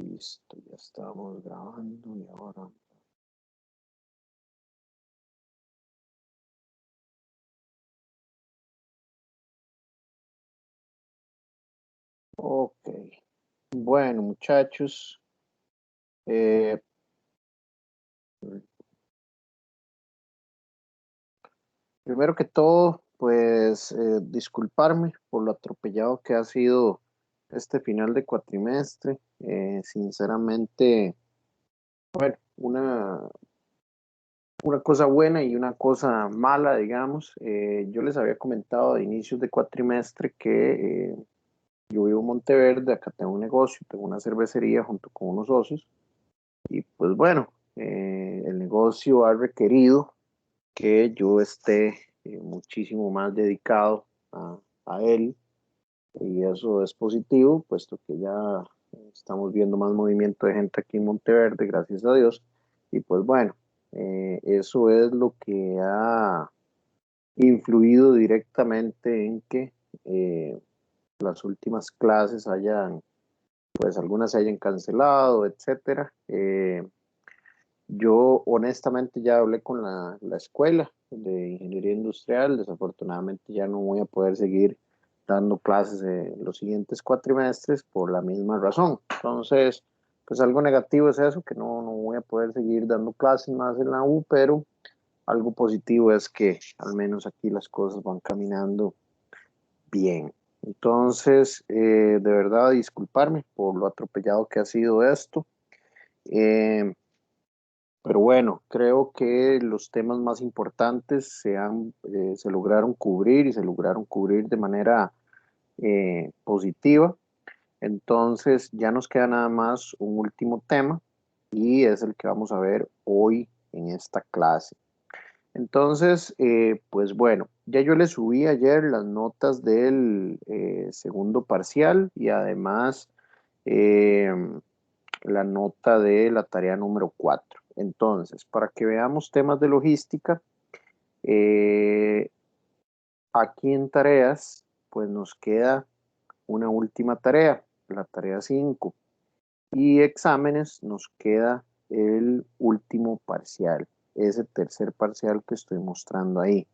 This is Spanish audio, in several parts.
Listo, ya estamos grabando y ahora. Ok, bueno muchachos, eh, primero que todo, pues disculparme por lo atropellado que ha sido este final de cuatrimestre. Sinceramente, una, una cosa buena y una cosa mala, digamos. Yo les había comentado de inicios de cuatrimestre que yo vivo en Monteverde, acá tengo un negocio, tengo una cervecería junto con unos socios. Y pues bueno, el negocio ha requerido que yo esté muchísimo más dedicado a él, y eso es positivo, puesto que ya estamos viendo más movimiento de gente aquí en Monteverde, gracias a Dios. Y pues bueno, eso es lo que ha influido directamente en que eh, las últimas clases hayan, pues algunas se hayan cancelado, etcétera. Yo honestamente ya hablé con la escuela de ingeniería industrial. Desafortunadamente ya no voy a poder seguir dando clases los siguientes cuatrimestres por la misma razón. Entonces, pues algo negativo es eso, que no voy a poder seguir dando clases más en la U, pero algo positivo es que al menos aquí las cosas van caminando bien. Entonces, de verdad, disculparme por lo atropellado que ha sido esto. Eh, pero bueno, creo que los temas más importantes se lograron cubrir y se lograron cubrir de manera positiva. Entonces ya nos queda nada más un último tema y es el que vamos a ver hoy en esta clase. Entonces, pues bueno, ya yo le subí ayer las notas del segundo parcial y además eh, la nota de la tarea número 4. Entonces, para que veamos temas de logística, eh, aquí en tareas, pues nos queda una última tarea, la tarea 5. Y exámenes nos queda el último parcial, ese tercer parcial que estoy mostrando ahí.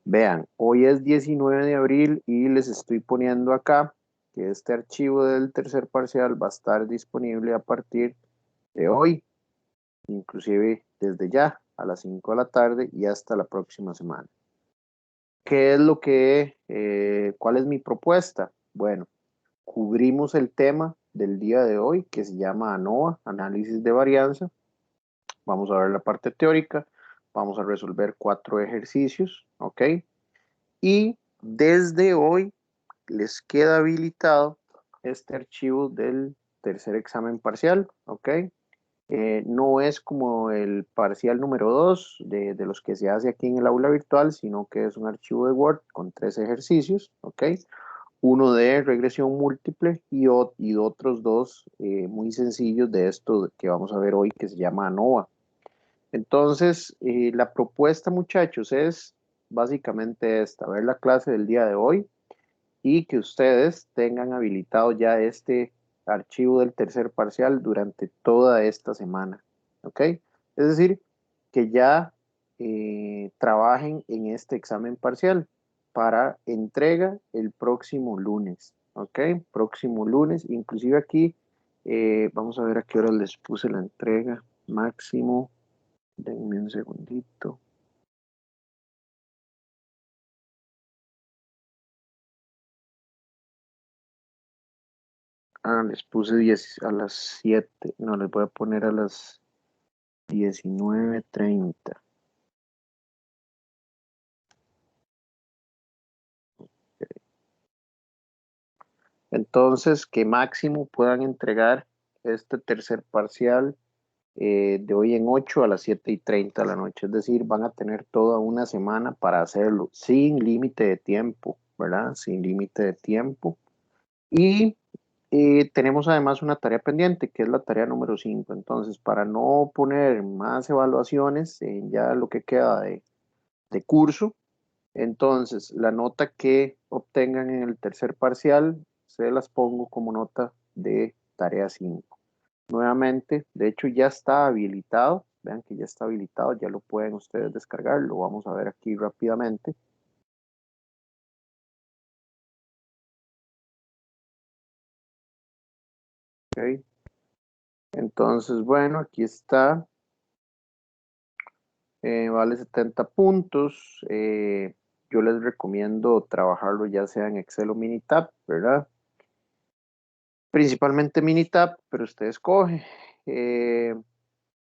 Vean, hoy es 19 de abril y les estoy poniendo acá que este archivo del tercer parcial va a estar disponible a partir de hoy, inclusive desde ya a las 5 de la tarde y hasta la próxima semana. ¿Qué es lo cuál es mi propuesta? Bueno, cubrimos el tema del día de hoy que se llama ANOVA, análisis de varianza. Vamos a ver la parte teórica, vamos a resolver 4 ejercicios, ¿ok? Y desde hoy les queda habilitado este archivo del tercer examen parcial, ¿ok? No es como el parcial número 2 de los que se hace aquí en el aula virtual, sino que es un archivo de Word con 3 ejercicios, ¿ok? Uno de regresión múltiple y otros dos muy sencillos de esto que vamos a ver hoy, que se llama ANOVA. Entonces, la propuesta, muchachos, es básicamente esta: ver la clase del día de hoy y que ustedes tengan habilitado ya este archivo del tercer parcial durante toda esta semana, ¿ok? Es decir, que ya trabajen en este examen parcial para entrega el próximo lunes, ¿ok? Próximo lunes, inclusive aquí, vamos a ver a qué hora les puse la entrega máximo. Denme un segundito. Ah, les puse 10 a las 7. No, les voy a poner a las 19:30. Entonces, que máximo puedan entregar este tercer parcial de hoy en 8 a las 7:30 de la noche. Es decir, van a tener toda una semana para hacerlo sin límite de tiempo, ¿verdad? Sin límite de tiempo. Y tenemos además una tarea pendiente, que es la tarea número 5. Entonces, para no poner más evaluaciones en ya lo que queda de curso, entonces la nota que obtengan en el tercer parcial se las pongo como nota de tarea 5. nuevamente, de hecho ya está habilitado, vean que ya está habilitado, ya lo pueden ustedes descargar, lo vamos a ver aquí rápidamente. Okay. Entonces, bueno, aquí está, vale 70 puntos, yo les recomiendo trabajarlo ya sea en Excel o Minitab, ¿verdad? Principalmente Minitab, pero usted escoge.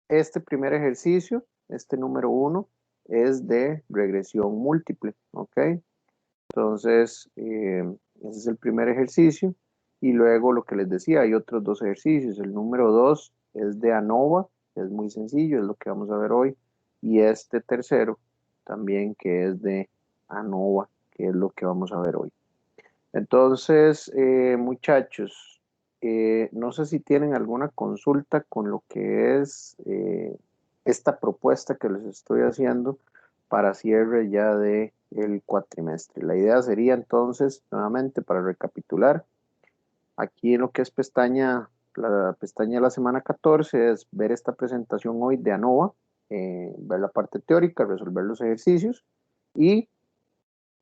Este primer ejercicio, este número 1, es de regresión múltiple, ¿ok? Entonces, ese es el primer ejercicio. Y luego lo que les decía, hay otros 2 ejercicios. El número 2 es de ANOVA, es muy sencillo, es lo que vamos a ver hoy. Y este tercero también que es de ANOVA, que es lo que vamos a ver hoy. Entonces, muchachos, no sé si tienen alguna consulta con lo que es esta propuesta que les estoy haciendo para cierre ya de el cuatrimestre. La idea sería entonces, nuevamente, para recapitular, aquí en lo que es la pestaña de la semana 14 es ver esta presentación hoy de ANOVA, ver la parte teórica, resolver los ejercicios y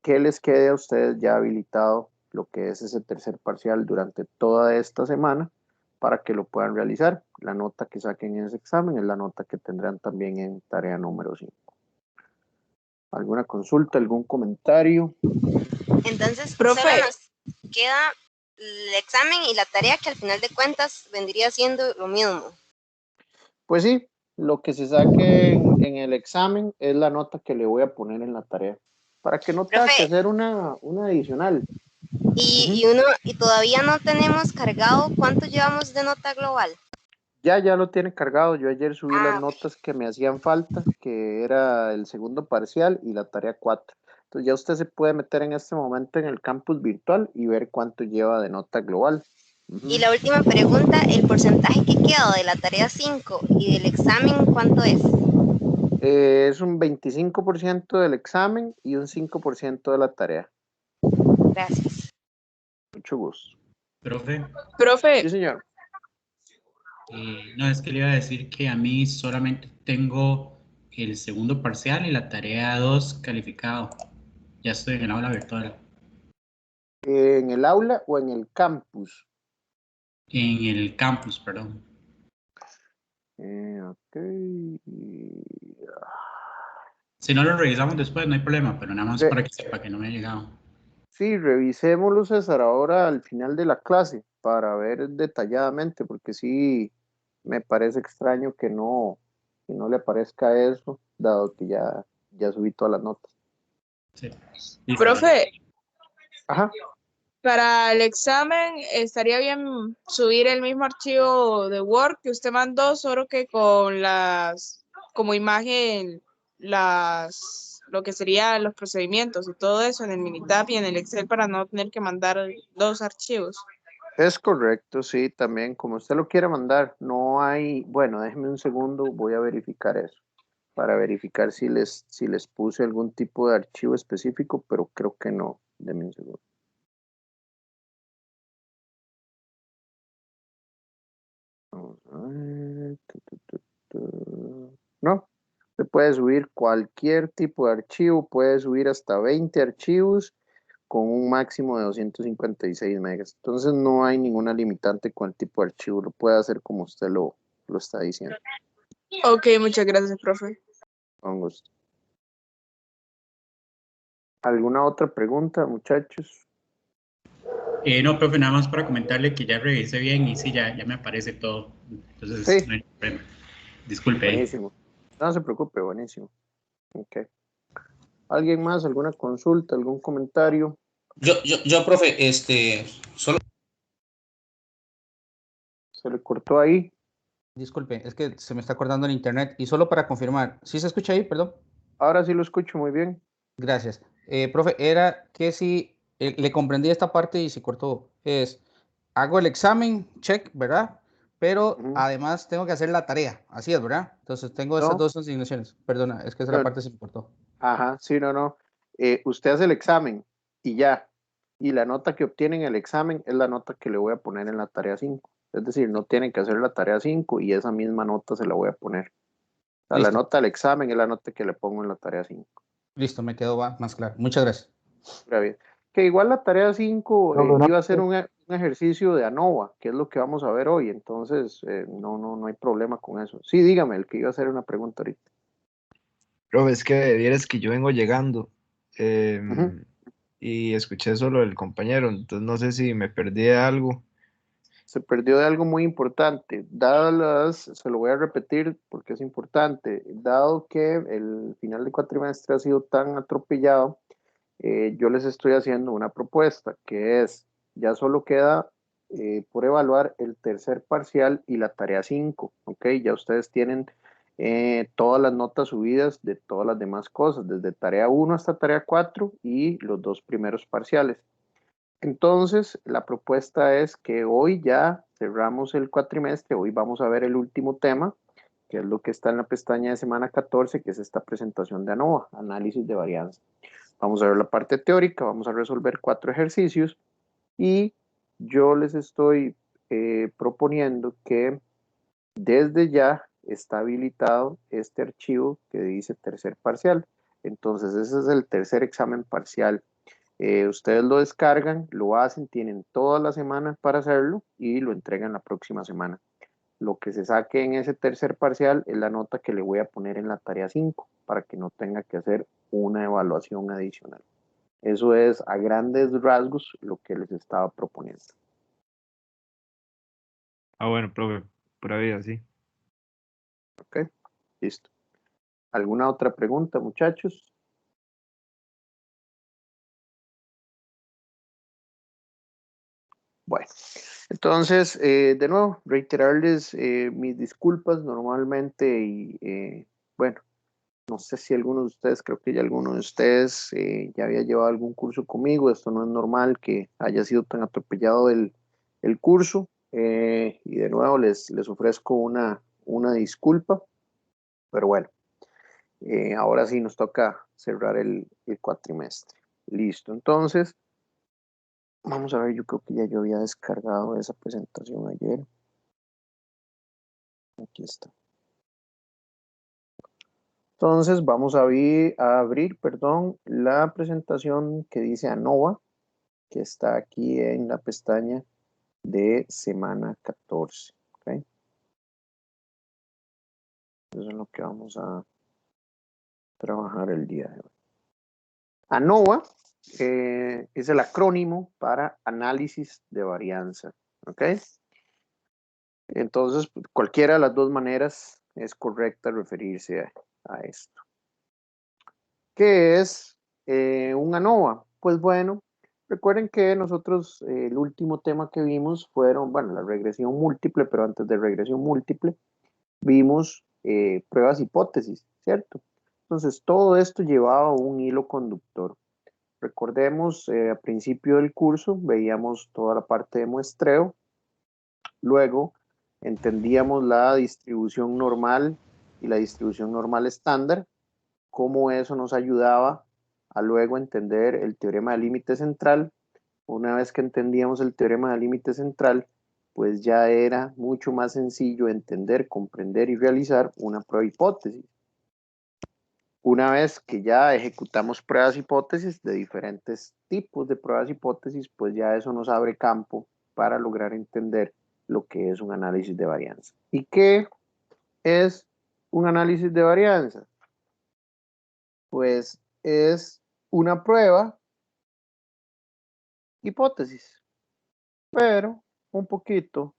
que les quede a ustedes ya habilitado lo que es ese tercer parcial durante toda esta semana para que lo puedan realizar. La nota que saquen en ese examen es la nota que tendrán también en tarea número 5. ¿Alguna consulta, algún comentario? Entonces, Profe, solo nos queda el examen y la tarea que al final de cuentas vendría siendo lo mismo. Pues sí, lo que se saque en el examen es la nota que le voy a poner en la tarea, para que no tenga que Profe, hacer una adicional. y todavía no tenemos cargado cuánto llevamos de nota global. Ya lo tiene cargado. Yo ayer subí las Ah, notas que me hacían falta, que era el segundo parcial y la tarea 4. Entonces ya usted se puede meter en este momento en el campus virtual y ver cuánto lleva de nota global. y la última pregunta, el porcentaje que queda de la tarea 5 y del examen, ¿cuánto es? Es un 25% del examen y un 5% de la tarea. Gracias. Mucho gusto. Profe, Sí, profe, señor. no es que le iba a decir que a mí solamente tengo el segundo parcial y la tarea 2 calificado. Ya estoy en el aula virtual. ¿En el aula o en el campus? En el campus, perdón. Ok. Si no lo revisamos después, no hay problema, pero nada más Re- para que sepa que no me ha llegado. sí, revisémoslo, César, ahora al final de la clase para ver detalladamente, porque sí me parece extraño que no le aparezca eso, dado que ya subí todas las notas. Sí. Listo, profe. profe, Ajá. para el examen estaría bien subir el mismo archivo de Word que usted mandó, solo que con como imagen, lo que serían los procedimientos y todo eso en el Minitab y en el Excel para no tener que mandar 2 archivos. Es correcto, sí, también, como usted lo quiera mandar, no hay, bueno, déjeme un segundo, voy a verificar eso, para verificar si les puse algún tipo de archivo específico, pero creo que no, déme un segundo. Vamos a ver. No, se puede subir cualquier tipo de archivo, puede subir hasta 20 archivos con un máximo de 256 megas. Entonces no hay ninguna limitante con el tipo de archivo, lo puede hacer como usted lo está diciendo. Ok, muchas gracias, profe. Con gusto. ¿Alguna otra pregunta, muchachos? No, profe, nada más para comentarle que ya revisé bien y sí, ya me aparece todo. Entonces, Sí, no hay problema. Disculpe ahí. buenísimo. No se preocupe, buenísimo. Ok. ¿Alguien más? ¿Alguna consulta? ¿Algún comentario? Profe, solo. ¿Se le cortó ahí? Disculpe, es que se me está cortando el internet y solo para confirmar, ¿sí se escucha ahí? Perdón. Ahora sí lo escucho muy bien. Gracias. Profe, era que si le comprendí esta parte y se cortó, hago el examen, check, ¿verdad? Pero Ujú. además tengo que hacer la tarea, así es, ¿verdad? Entonces tengo esas No, 2 asignaciones. Perdona, es que esa no, parte se me cortó. ajá, sí, no. Usted hace el examen y ya. Y la nota que obtiene en el examen es la nota que le voy a poner en la tarea 5. Es decir, no tienen que hacer la tarea 5 y esa misma nota se la voy a poner. O sea, la Listo. nota del examen es la nota que le pongo en la tarea 5. Listo, me quedó más claro. Muchas gracias. Bien. Que igual la tarea 5 No, no, iba a ser un ejercicio de ANOVA, que es lo que vamos a ver hoy, entonces no hay problema con eso. Sí, dígame, el que iba a hacer una pregunta ahorita. profe, es que vieras que yo vengo llegando Ujú. y escuché solo el compañero, entonces no sé si me perdí de algo. Se perdió de algo muy importante. Se lo voy a repetir porque es importante, dado que el final de cuatrimestre ha sido tan atropellado, yo les estoy haciendo una propuesta que es, ya solo queda por evaluar el tercer parcial y la tarea 5, ¿ok? Ya ustedes tienen todas las notas subidas de todas las demás cosas, desde tarea 1 hasta tarea 4 y los dos primeros parciales. Entonces, la propuesta es que hoy ya cerramos el cuatrimestre, hoy vamos a ver el último tema, que es lo que está en la pestaña de semana 14, que es esta presentación de ANOVA, análisis de varianza. Vamos a ver la parte teórica, vamos a resolver 4 ejercicios y yo les estoy proponiendo que desde ya está habilitado este archivo que dice tercer parcial. Entonces, ese es el tercer examen parcial. Ustedes lo descargan, lo hacen, tienen toda la semana para hacerlo y lo entregan la próxima semana. Lo que se saque en ese tercer parcial es la nota que le voy a poner en la tarea 5 para que no tenga que hacer una evaluación adicional. Eso es a grandes rasgos lo que les estaba proponiendo. Ah, bueno, profe, pura vida, sí. ¿Ok? Listo. ¿Alguna otra pregunta, muchachos? Bueno, entonces, de nuevo, reiterarles mis disculpas normalmente y bueno, no sé si alguno de ustedes, creo que ya alguno de ustedes ya había llevado algún curso conmigo, esto no es normal que haya sido tan atropellado el curso y de nuevo les ofrezco una disculpa, pero bueno, ahora sí nos toca cerrar el cuatrimestre. Listo, entonces, vamos a ver, yo creo que ya yo había descargado esa presentación ayer. Aquí está. Entonces vamos a abrir, perdón, la presentación que dice ANOVA, que está aquí en la pestaña de semana 14. ¿Okay? Eso es lo que vamos a trabajar el día de hoy. ANOVA es el acrónimo para análisis de varianza. ¿Ok? Entonces, cualquiera de las dos maneras es correcta referirse a esto. ¿Qué es un ANOVA? Pues bueno, recuerden que nosotros el último tema que vimos fueron, bueno, la regresión múltiple, pero antes de regresión múltiple vimos pruebas hipótesis, ¿cierto? Entonces todo esto llevaba un hilo conductor. Recordemos, al principio del curso veíamos toda la parte de muestreo, luego entendíamos la distribución normal y la distribución normal estándar, cómo eso nos ayudaba a luego entender el teorema del límite central. Una vez que entendíamos el teorema del límite central, pues ya era mucho más sencillo entender, comprender y realizar una prueba hipótesis. Una vez que ya ejecutamos pruebas hipótesis de diferentes tipos de pruebas hipótesis, pues ya eso nos abre campo para lograr entender lo que es un análisis de varianza. ¿Y qué es un análisis de varianza? Pues es una prueba hipótesis, pero un poquito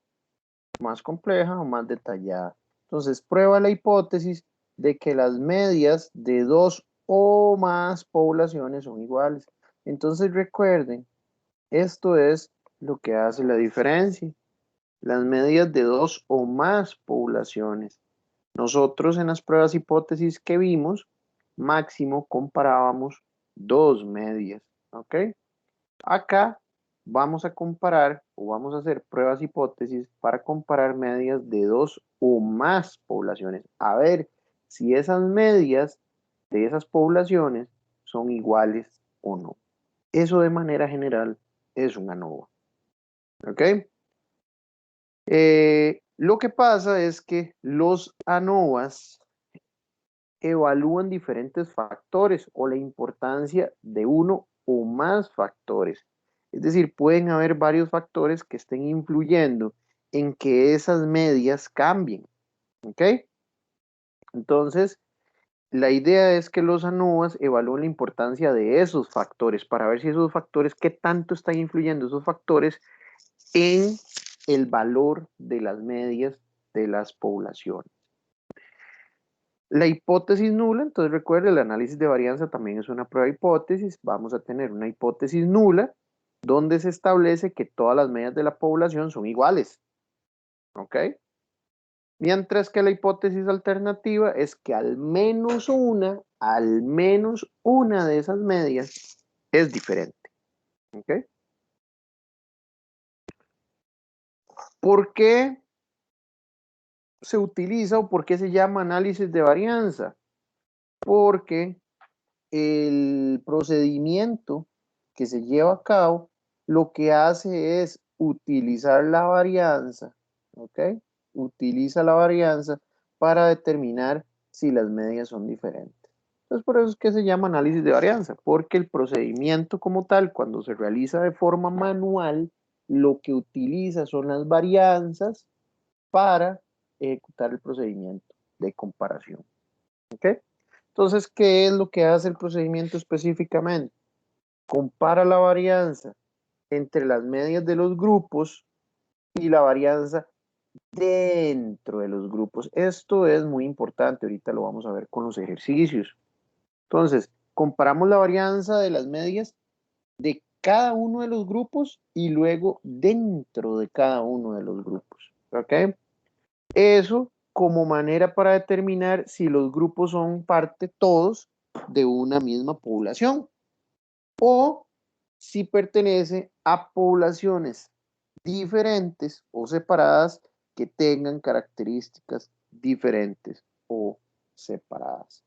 más compleja o más detallada. Entonces, prueba la hipótesis de que las medias de dos o más poblaciones son iguales. Entonces, recuerden, esto es lo que hace la diferencia. Las medias de dos o más poblaciones. Nosotros en las pruebas hipótesis que vimos, máximo comparábamos dos medias, ¿ok? Acá vamos a comparar o vamos a hacer pruebas hipótesis para comparar medias de dos o más poblaciones. A ver si esas medias de esas poblaciones son iguales o no. Eso de manera general es un ANOVA. ¿Ok? Lo que pasa es que los ANOVAs evalúan diferentes factores o la importancia de uno o más factores. Es decir, pueden haber varios factores que estén influyendo en que esas medias cambien. ¿Ok? Entonces, la idea es que los ANOVAs evalúen la importancia de esos factores para ver si esos factores, qué tanto están influyendo esos factores en el valor de las medias de las poblaciones. La hipótesis nula, entonces recuerde, el análisis de varianza también es una prueba de hipótesis. Vamos a tener una hipótesis nula donde se establece que todas las medias de la población son iguales. ¿Ok? Mientras que la hipótesis alternativa es que al menos una de esas medias es diferente. ¿Ok? ¿Por qué se utiliza o por qué se llama análisis de varianza? Porque el procedimiento que se lleva a cabo lo que hace es utilizar la varianza, ¿ok? Utiliza la varianza para determinar si las medias son diferentes. Entonces, por eso es que se llama análisis de varianza, porque el procedimiento como tal, cuando se realiza de forma manual, lo que utiliza son las varianzas para ejecutar el procedimiento de comparación. ¿Ok? Entonces, ¿qué es lo que hace el procedimiento específicamente? Compara la varianza entre las medias de los grupos y la varianza dentro de los grupos. Esto es muy importante, ahorita lo vamos a ver con los ejercicios. Entonces, comparamos la varianza de las medias de cada uno de los grupos y luego dentro de cada uno de los grupos. ¿Ok? Eso como manera para determinar si los grupos son parte todos de una misma población o si pertenece a poblaciones diferentes o separadas que tengan características diferentes o separadas.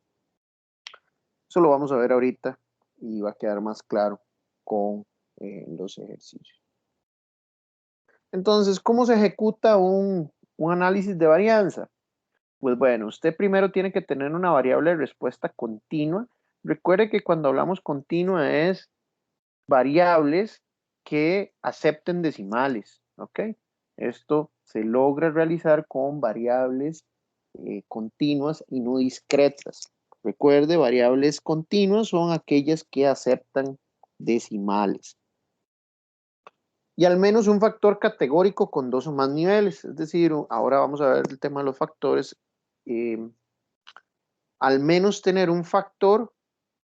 Eso lo vamos a ver ahorita y va a quedar más claro con los ejercicios. Entonces, ¿cómo se ejecuta un análisis de varianza? Pues bueno, usted primero tiene que tener una variable de respuesta continua. Recuerde que cuando hablamos continua es variables que acepten decimales, ¿ok? Esto se logra realizar con variables continuas y no discretas. Recuerde, variables continuas son aquellas que aceptan decimales. Y al menos un factor categórico con 2 o más niveles. Es decir, ahora vamos a ver el tema de los factores. Al menos tener un factor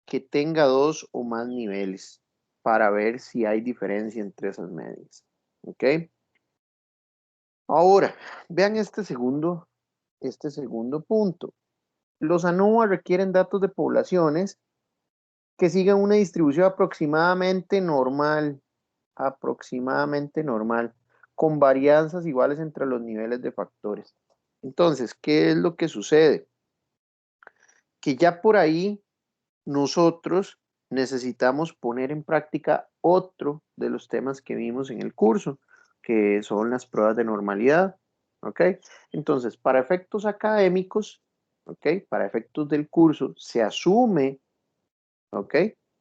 que tenga 2 o más niveles para ver si hay diferencia entre esas medias. ¿Ok? Ahora, vean este segundo punto. Los ANOVA requieren datos de poblaciones que sigan una distribución aproximadamente normal, con varianzas iguales entre los niveles de factores. Entonces, ¿qué es lo que sucede? Que ya por ahí nosotros necesitamos poner en práctica otro de los temas que vimos en el curso, que son las pruebas de normalidad. ¿Ok? Entonces, para efectos académicos, ¿ok? Para efectos del curso, se asume, ¿ok?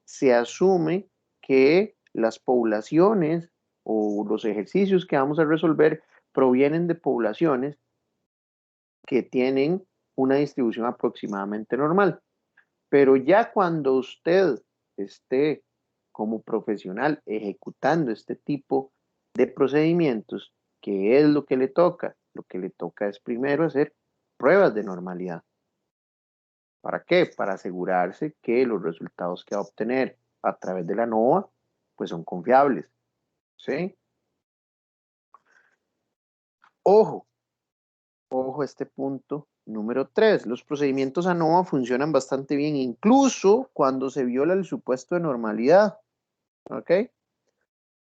Se asume que las poblaciones o los ejercicios que vamos a resolver provienen de poblaciones que tienen una distribución aproximadamente normal. Pero ya cuando usted esté como profesional ejecutando este tipo de procedimientos, ¿qué es lo que le toca? Lo que le toca es primero hacer pruebas de normalidad. ¿Para qué? Para asegurarse que los resultados que va a obtener a través de la ANOVA pues son confiables. ¿Sí? Ojo, ojo a este punto número 3. Los procedimientos ANOVA funcionan bastante bien, incluso cuando se viola el supuesto de normalidad. ¿Ok?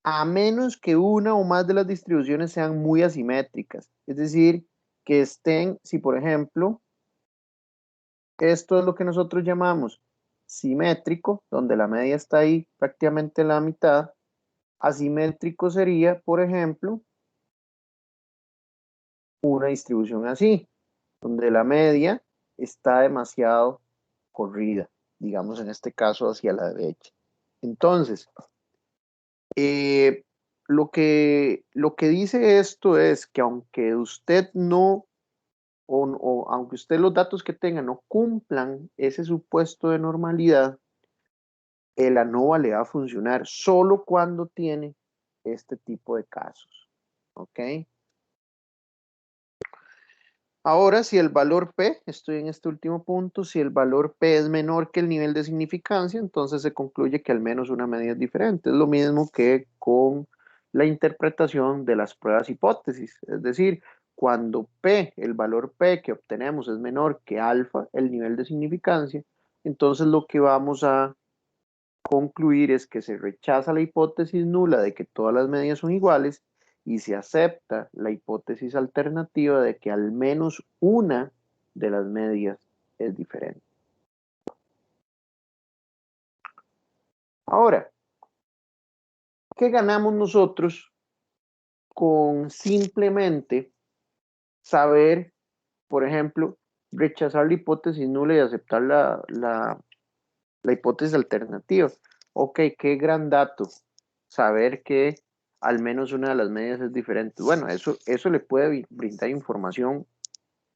A menos que una o más de las distribuciones sean muy asimétricas. Es decir, que estén, si por ejemplo, esto es lo que nosotros llamamos simétrico, donde la media está ahí prácticamente en la mitad. Asimétrico sería, por ejemplo, una distribución así, donde la media está demasiado corrida, digamos en este caso hacia la derecha. Entonces, lo que dice esto es que aunque usted no, o aunque usted los datos que tenga no cumplan ese supuesto de normalidad, el ANOVA le va a funcionar solo cuando tiene este tipo de casos. ¿Ok? Ahora, si el valor P, estoy en este último punto, si el valor P es menor que el nivel de significancia, entonces se concluye que al menos una medida es diferente. Es lo mismo que con la interpretación de las pruebas hipótesis. Es decir, cuando P, el valor P que obtenemos es menor que alfa, el nivel de significancia, entonces lo que vamos a concluir es que se rechaza la hipótesis nula de que todas las medias son iguales y se acepta la hipótesis alternativa de que al menos una de las medias es diferente. Ahora, ¿qué ganamos nosotros con simplemente saber, por ejemplo, rechazar la hipótesis nula y aceptar la hipótesis alternativa? Ok, qué gran dato saber que al menos una de las medias es diferente. Bueno, eso le puede brindar información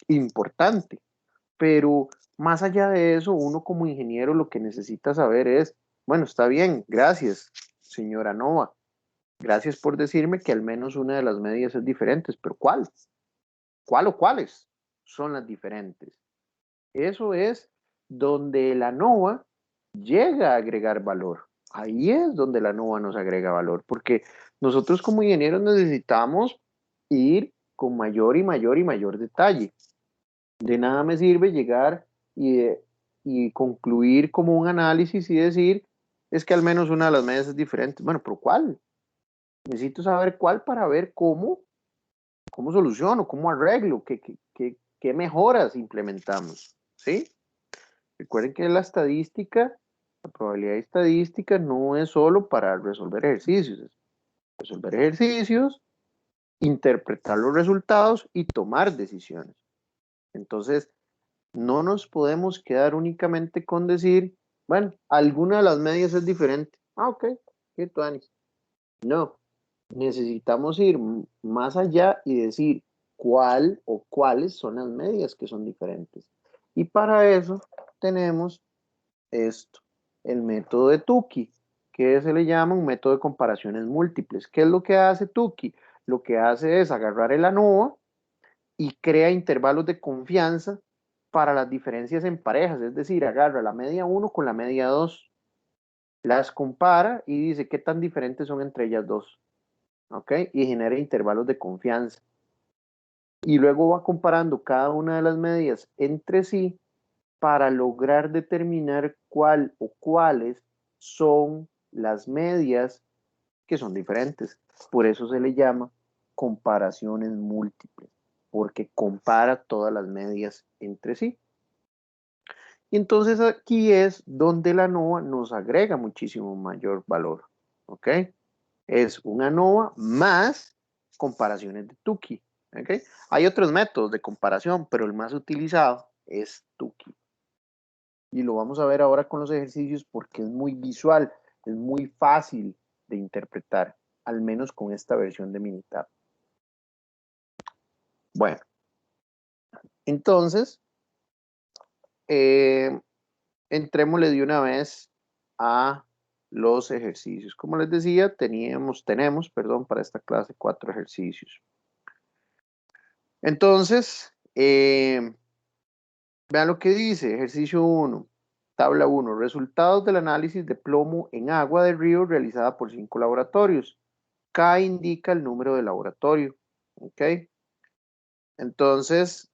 importante, pero más allá de eso, uno como ingeniero lo que necesita saber es, bueno, está bien, gracias, señora Nova, gracias por decirme que al menos una de las medias es diferente, pero ¿cuál? ¿Cuál o cuáles son las diferentes? Eso es donde la ANOVA llega a agregar valor. Ahí es donde la ANOVA nos agrega valor, porque nosotros como ingenieros necesitamos ir con mayor y mayor y mayor detalle. De nada me sirve llegar y concluir como un análisis y decir, es que al menos una de las medias es diferente. Bueno, pero ¿cuál? Necesito saber cuál para ver cómo soluciono, cómo arreglo, qué mejoras implementamos. ¿Sí? Recuerden que la estadística, la probabilidad estadística no es solo para resolver ejercicios, es resolver ejercicios, interpretar los resultados y tomar decisiones. Entonces, no nos podemos quedar únicamente con decir, bueno, alguna de las medias es diferente. Ah, ok, qué tuanis. No, necesitamos ir más allá y decir cuál o cuáles son las medias que son diferentes. Y para eso tenemos esto, el método de Tukey, que se le llama un método de comparaciones múltiples. ¿Qué es lo que hace Tukey? Lo que hace es agarrar el ANOVA y crea intervalos de confianza para las diferencias en parejas, es decir, agarra la media 1 con la media 2, las compara y dice qué tan diferentes son entre ellas dos, ¿ok? Y genera intervalos de confianza. Y luego va comparando cada una de las medias entre sí para lograr determinar cuál o cuáles son las medias que son diferentes. Por eso se le llama comparaciones múltiples, porque compara todas las medias entre sí. Y entonces aquí es donde la ANOVA nos agrega muchísimo mayor valor. ¿Ok? Es una ANOVA más comparaciones de Tukey. ¿Ok? Hay otros métodos de comparación, pero el más utilizado es Tukey. Y lo vamos a ver ahora con los ejercicios porque es muy visual, es muy fácil de interpretar, al menos con esta versión de Minitab. Bueno, entonces, entrémosle de una vez a los ejercicios. Como les decía, tenemos, para esta clase 4 ejercicios. Entonces, vean lo que dice, ejercicio 1, tabla 1, resultados del análisis de plomo en agua de río realizada por 5 laboratorios. K indica el número de laboratorio, ¿ok? Entonces,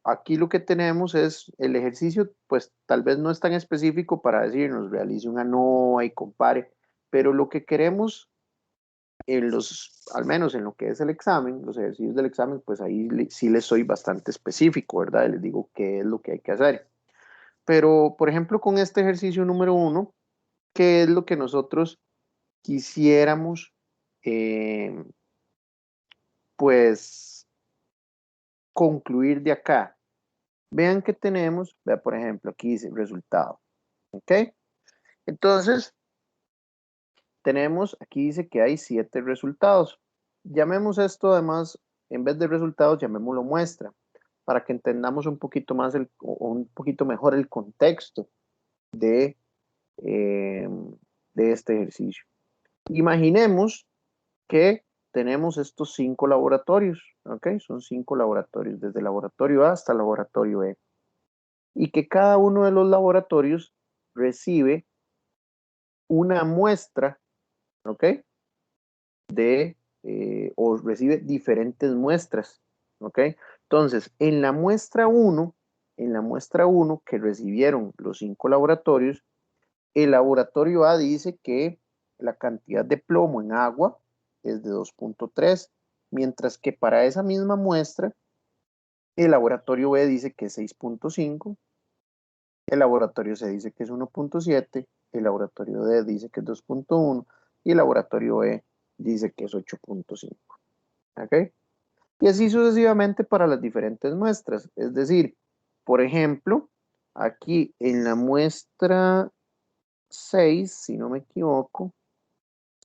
aquí lo que tenemos es el ejercicio, pues tal vez no es tan específico para decirnos realice una NOVA y compare, pero lo que queremos al menos en lo que es el examen, los ejercicios del examen, pues ahí sí les soy bastante específico, ¿verdad? Y les digo qué es lo que hay que hacer. Pero, por ejemplo, con este ejercicio número 1, ¿qué es lo que nosotros quisiéramos, pues, concluir de acá? Vean que tenemos, vea por ejemplo, aquí dice resultado. ¿Ok? Entonces, tenemos, aquí dice que hay 7 resultados. Llamemos esto además, en vez de resultados, llamémoslo muestra, para que entendamos un poquito más, un poquito mejor el contexto de, de este ejercicio. Imaginemos que tenemos estos 5 laboratorios, ¿ok? Son 5 laboratorios, desde el laboratorio A hasta el laboratorio E. Y que cada uno de los laboratorios recibe una muestra, ¿ok? O recibe diferentes muestras, ¿ok? Entonces, en la muestra 1, que recibieron los 5 laboratorios, el laboratorio A dice que la cantidad de plomo en agua es de 2.3, mientras que para esa misma muestra, el laboratorio B dice que es 6.5, el laboratorio C dice que es 1.7, el laboratorio D dice que es 2.1 y el laboratorio E dice que es 8.5. ¿Ok? Y así sucesivamente para las diferentes muestras. Es decir, por ejemplo, aquí en la muestra 6, si no me equivoco,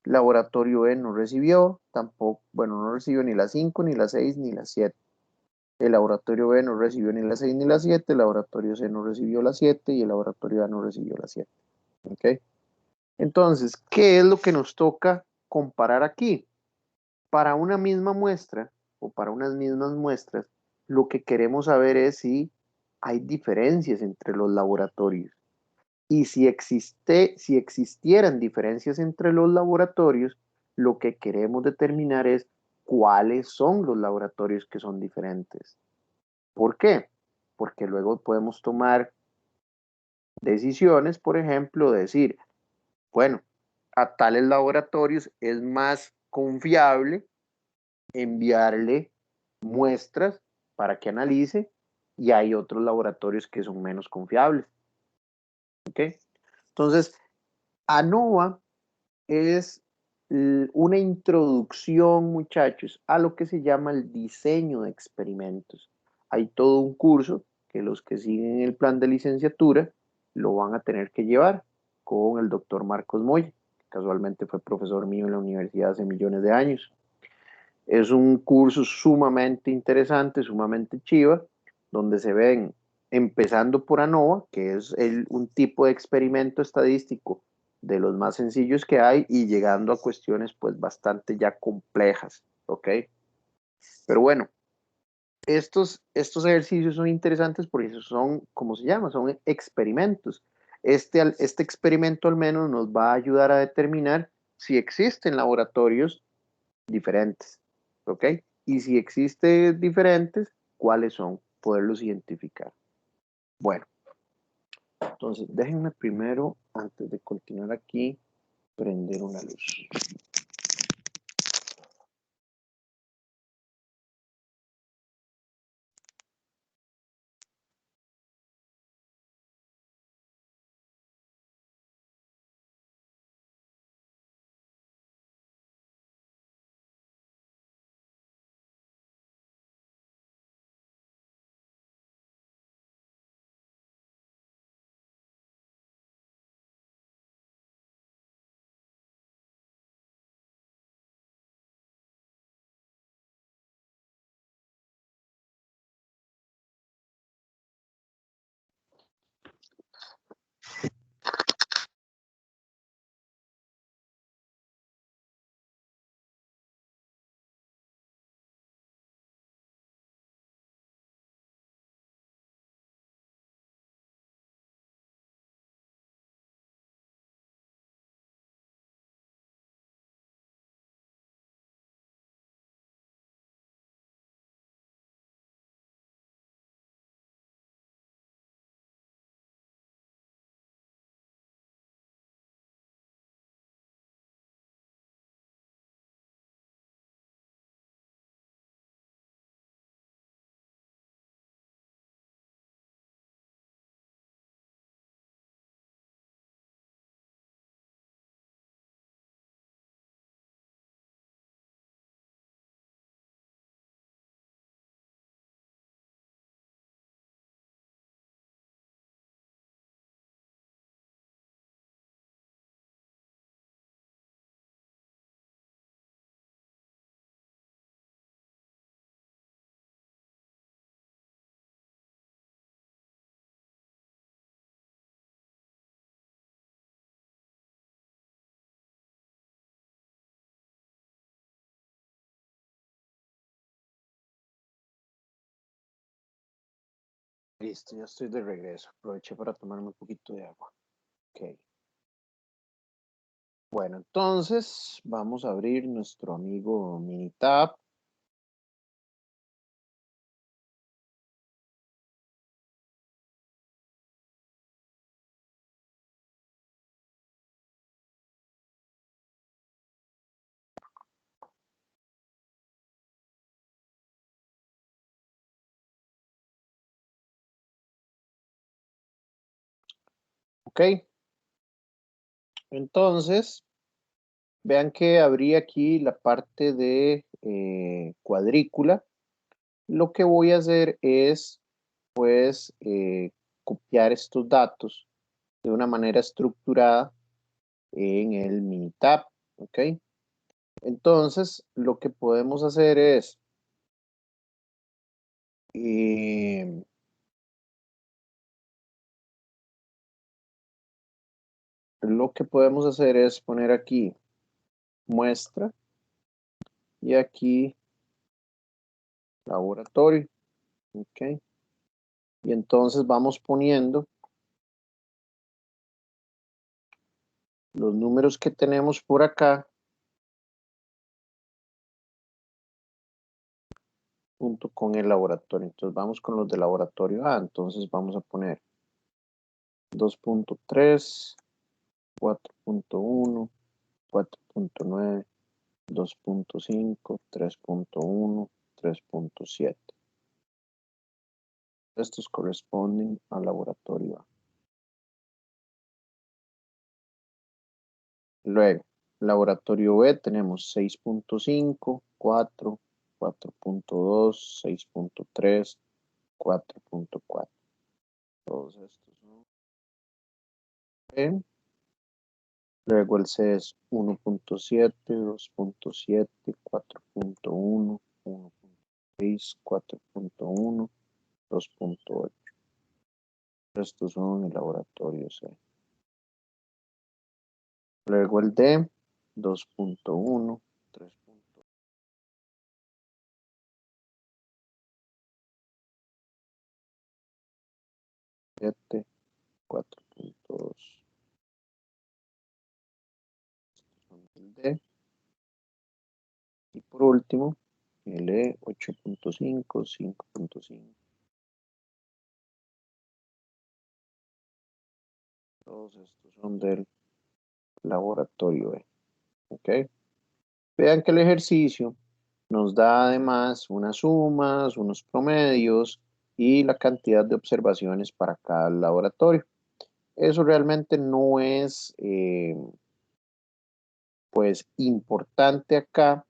laboratorio E no recibió, tampoco, bueno, no recibió ni la 5, ni la 6, ni la 7. El laboratorio B no recibió ni la 6 ni la 7, el laboratorio C no recibió la 7 y el laboratorio A no recibió la 7. ¿Ok? Entonces, ¿qué es lo que nos toca comparar aquí? Para una misma muestra o para unas mismas muestras, lo que queremos saber es si hay diferencias entre los laboratorios. Y si existieran diferencias entre los laboratorios, lo que queremos determinar es cuáles son los laboratorios que son diferentes. ¿Por qué? Porque luego podemos tomar decisiones, por ejemplo, decir, bueno, a tales laboratorios es más confiable enviarle muestras para que analice y hay otros laboratorios que son menos confiables. ¿Ok? Entonces, ANOVA es una introducción, muchachos, a lo que se llama el diseño de experimentos. Hay todo un curso que los que siguen el plan de licenciatura lo van a tener que llevar con el doctor Marcos Moya, que casualmente fue profesor mío en la universidad hace millones de años. Es un curso sumamente interesante, sumamente chiva, donde se ven, empezando por ANOVA, que es un tipo de experimento estadístico de los más sencillos que hay, y llegando a cuestiones pues bastante ya complejas, ¿ok? Pero bueno, estos ejercicios son interesantes porque son, ¿cómo se llama? Son experimentos. Este experimento al menos nos va a ayudar a determinar si existen laboratorios diferentes, ¿ok? Y si existen diferentes, ¿cuáles son? Poderlos identificar. Bueno, entonces déjenme primero, antes de continuar aquí, prender una luz. Listo, ya estoy de regreso. Aproveché para tomarme un poquito de agua. Ok. Bueno, entonces vamos a abrir nuestro amigo Minitab. Ok. Entonces, vean que abrí aquí la parte de cuadrícula. Lo que voy a hacer es, pues, copiar estos datos de una manera estructurada en el Minitab. Ok. Entonces, lo que podemos hacer es eh, poner aquí muestra y aquí laboratorio. Ok. Y entonces vamos poniendo los números que tenemos por acá junto con el laboratorio. Entonces vamos con los de laboratorio A. Entonces vamos a poner 2.3, 4.1, 4.9, 2.5, 3.1, 3.7. Estos corresponden al laboratorio A. Luego, laboratorio B tenemos 6.5, 4, 4.2, 6.3, 4.4. Todos estos son B. Luego el C es 1.7, 2.7, 4.1, 1.6, 4.1, 2.8. Estos son el laboratorio C. Luego el D, 2.1, 3.7, 4.2. El D. Y por último, el E, 8.5, 5.5. Todos estos son del laboratorio E. ¿Ok? Vean que el ejercicio nos da además unas sumas, unos promedios y la cantidad de observaciones para cada laboratorio. Eso realmente no es pues importante acá.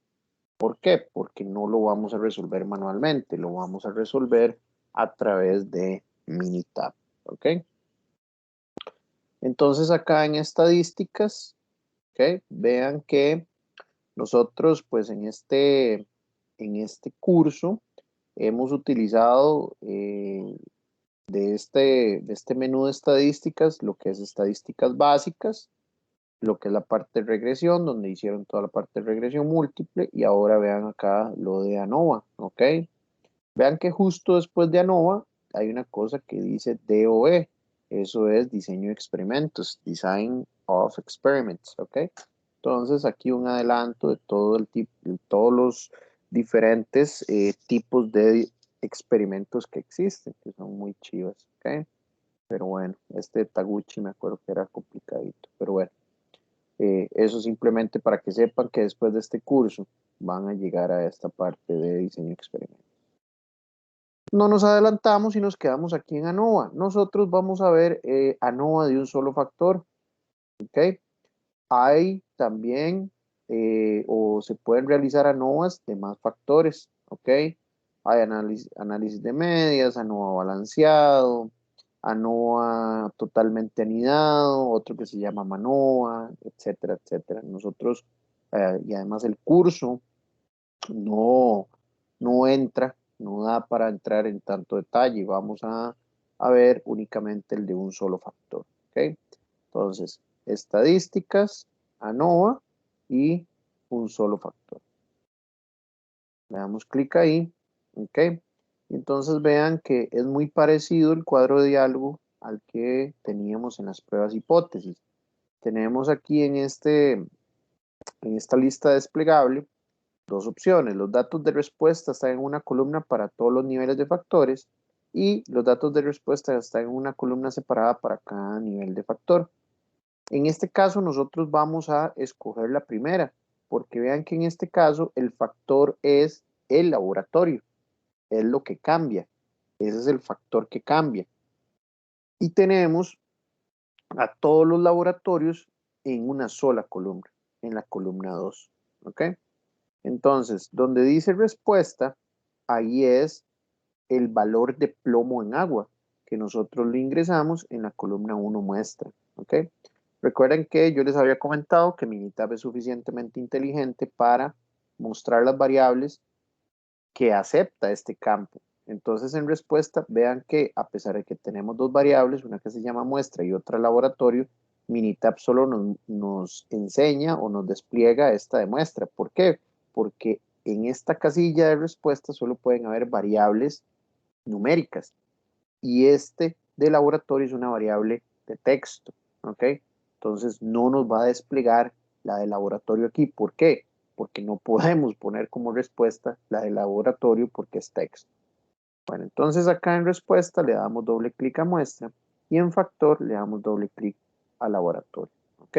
¿Por qué? Porque no lo vamos a resolver manualmente, lo vamos a resolver a través de Minitab. ¿Ok? Entonces acá en estadísticas, ¿ok? Vean que nosotros pues en este curso hemos utilizado de este menú de estadísticas lo que es estadísticas básicas, lo que es la parte de regresión, donde hicieron toda la parte de regresión múltiple, y ahora vean acá lo de ANOVA, ¿ok? Vean que justo después de ANOVA hay una cosa que dice DOE, eso es diseño de experimentos, Design of Experiments, ¿ok? Entonces aquí un adelanto de todo de todos los diferentes tipos de experimentos que existen, que son muy chivas, ¿ok? Pero bueno, este de Taguchi me acuerdo que era complicadito, pero bueno, eso simplemente para que sepan que después de este curso van a llegar a esta parte de diseño de experimentos. No nos adelantamos y nos quedamos aquí en ANOVA. Nosotros vamos a ver ANOVA de un solo factor, ¿ok? Hay también, o se pueden realizar ANOVAs de más factores, ¿ok? Hay análisis de medias, ANOVA balanceado, ANOVA totalmente anidado, otro que se llama MANOVA, etcétera, etcétera. Nosotros, y además el curso no, no entra, no da para entrar en tanto detalle. Vamos a ver únicamente el de un solo factor, ¿ok? Entonces, estadísticas, ANOVA y un solo factor. Le damos clic ahí, ¿ok? Entonces vean que es muy parecido el cuadro de diálogo al que teníamos en las pruebas hipótesis. Tenemos aquí en esta lista desplegable dos opciones. Los datos de respuesta están en una columna para todos los niveles de factores y los datos de respuesta están en una columna separada para cada nivel de factor. En este caso nosotros vamos a escoger la primera, porque vean que en este caso el factor es el laboratorio, es lo que cambia, ese es el factor que cambia. Y tenemos a todos los laboratorios en una sola columna, en la columna 2, ¿ok? Entonces, donde dice respuesta, ahí es el valor de plomo en agua, que nosotros lo ingresamos en la columna 1 muestra, ¿ok? Recuerden que yo les había comentado que Minitab es suficientemente inteligente para mostrar las variables que acepta este campo. Entonces, en respuesta, vean que a pesar de que tenemos dos variables, una que se llama muestra y otra laboratorio, Minitab solo nos enseña o nos despliega esta de muestra. ¿Por qué? Porque en esta casilla de respuesta solo pueden haber variables numéricas y este de laboratorio es una variable de texto, ¿ok? Entonces no nos va a desplegar la de laboratorio aquí. ¿Por qué? Porque no podemos poner como respuesta la de laboratorio porque es texto. Bueno, entonces acá en respuesta le damos doble clic a muestra y en factor le damos doble clic a laboratorio, ¿ok?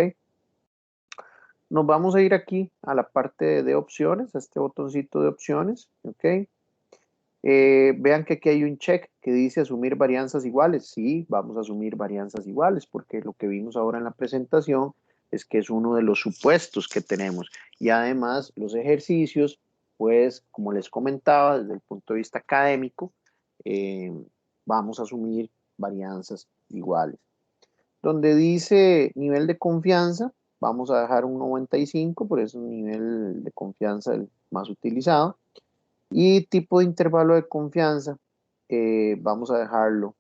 Nos vamos a ir aquí a la parte de opciones, a este botoncito de opciones, ¿ok? Vean que aquí hay un check que dice asumir varianzas iguales. Sí, vamos a asumir varianzas iguales porque lo que vimos ahora en la presentación es que es uno de los supuestos que tenemos. Y además los ejercicios, pues como les comentaba, desde el punto de vista académico, vamos a asumir varianzas iguales. Donde dice nivel de confianza, vamos a dejar un 95, por eso es un nivel de confianza el más utilizado. Y tipo de intervalo de confianza, vamos a dejarlo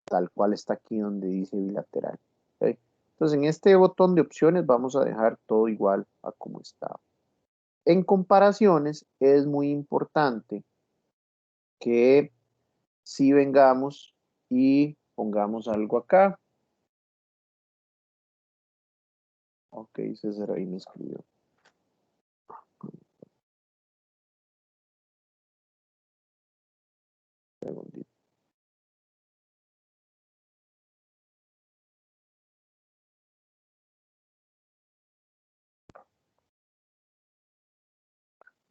tal cual está aquí donde dice bilateral. ¿Okay? Entonces en este botón de opciones vamos a dejar todo igual a como está. En comparaciones es muy importante que si vengamos y pongamos algo acá. Ok, César ahí me escribió. Un segundito.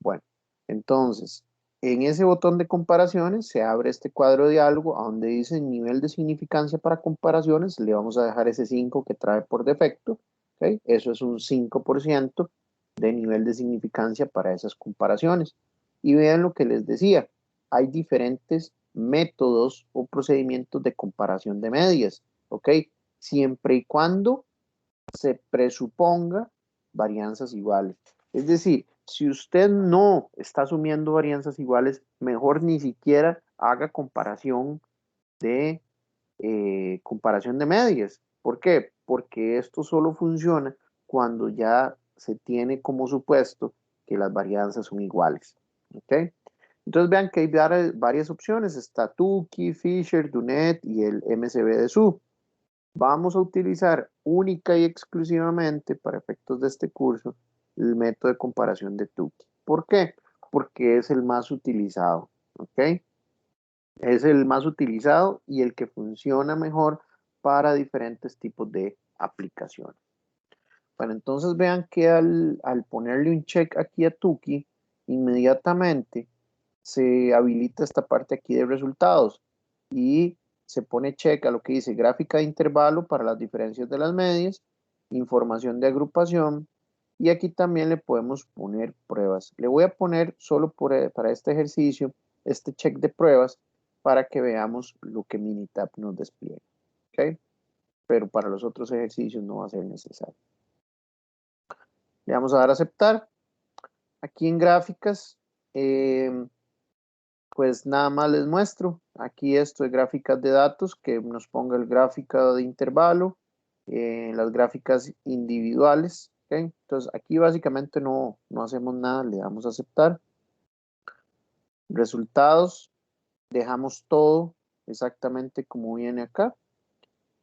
Bueno, entonces, en ese botón de comparaciones se abre este cuadro de diálogo a donde dice nivel de significancia para comparaciones. Le vamos a dejar ese 5 que trae por defecto. ¿Okay? Eso es un 5% de nivel de significancia para esas comparaciones. Y vean lo que les decía. Hay diferentes métodos o procedimientos de comparación de medias. ¿Ok? Siempre y cuando se presuponga varianzas iguales. Es decir, si usted no está asumiendo varianzas iguales, mejor ni siquiera haga comparación de medias. ¿Por qué? Porque esto solo funciona cuando ya se tiene como supuesto que las varianzas son iguales. ¿Ok? Entonces vean que hay varias opciones. Está Tukey, Fisher, Dunet y el MCB de SU. Vamos a utilizar única y exclusivamente para efectos de este curso el método de comparación de Tukey. ¿Por qué? Porque es el más utilizado, ¿ok? Es el más utilizado y el que funciona mejor para diferentes tipos de aplicaciones. Bueno, entonces vean que al ponerle un check aquí a Tukey, inmediatamente se habilita esta parte aquí de resultados y se pone check a lo que dice gráfica de intervalo para las diferencias de las medias, información de agrupación y aquí también le podemos poner pruebas. Le voy a poner solo para este ejercicio este check de pruebas para que veamos lo que Minitab nos despliega. ¿Okay? Pero para los otros ejercicios no va a ser necesario. Le vamos a dar a aceptar. Aquí en gráficas, pues nada más les muestro. Aquí esto de gráficas de datos, que nos ponga el gráfico de intervalo, las gráficas individuales. ¿Okay? Entonces aquí básicamente no hacemos nada, le damos a aceptar. Resultados, dejamos todo exactamente como viene acá.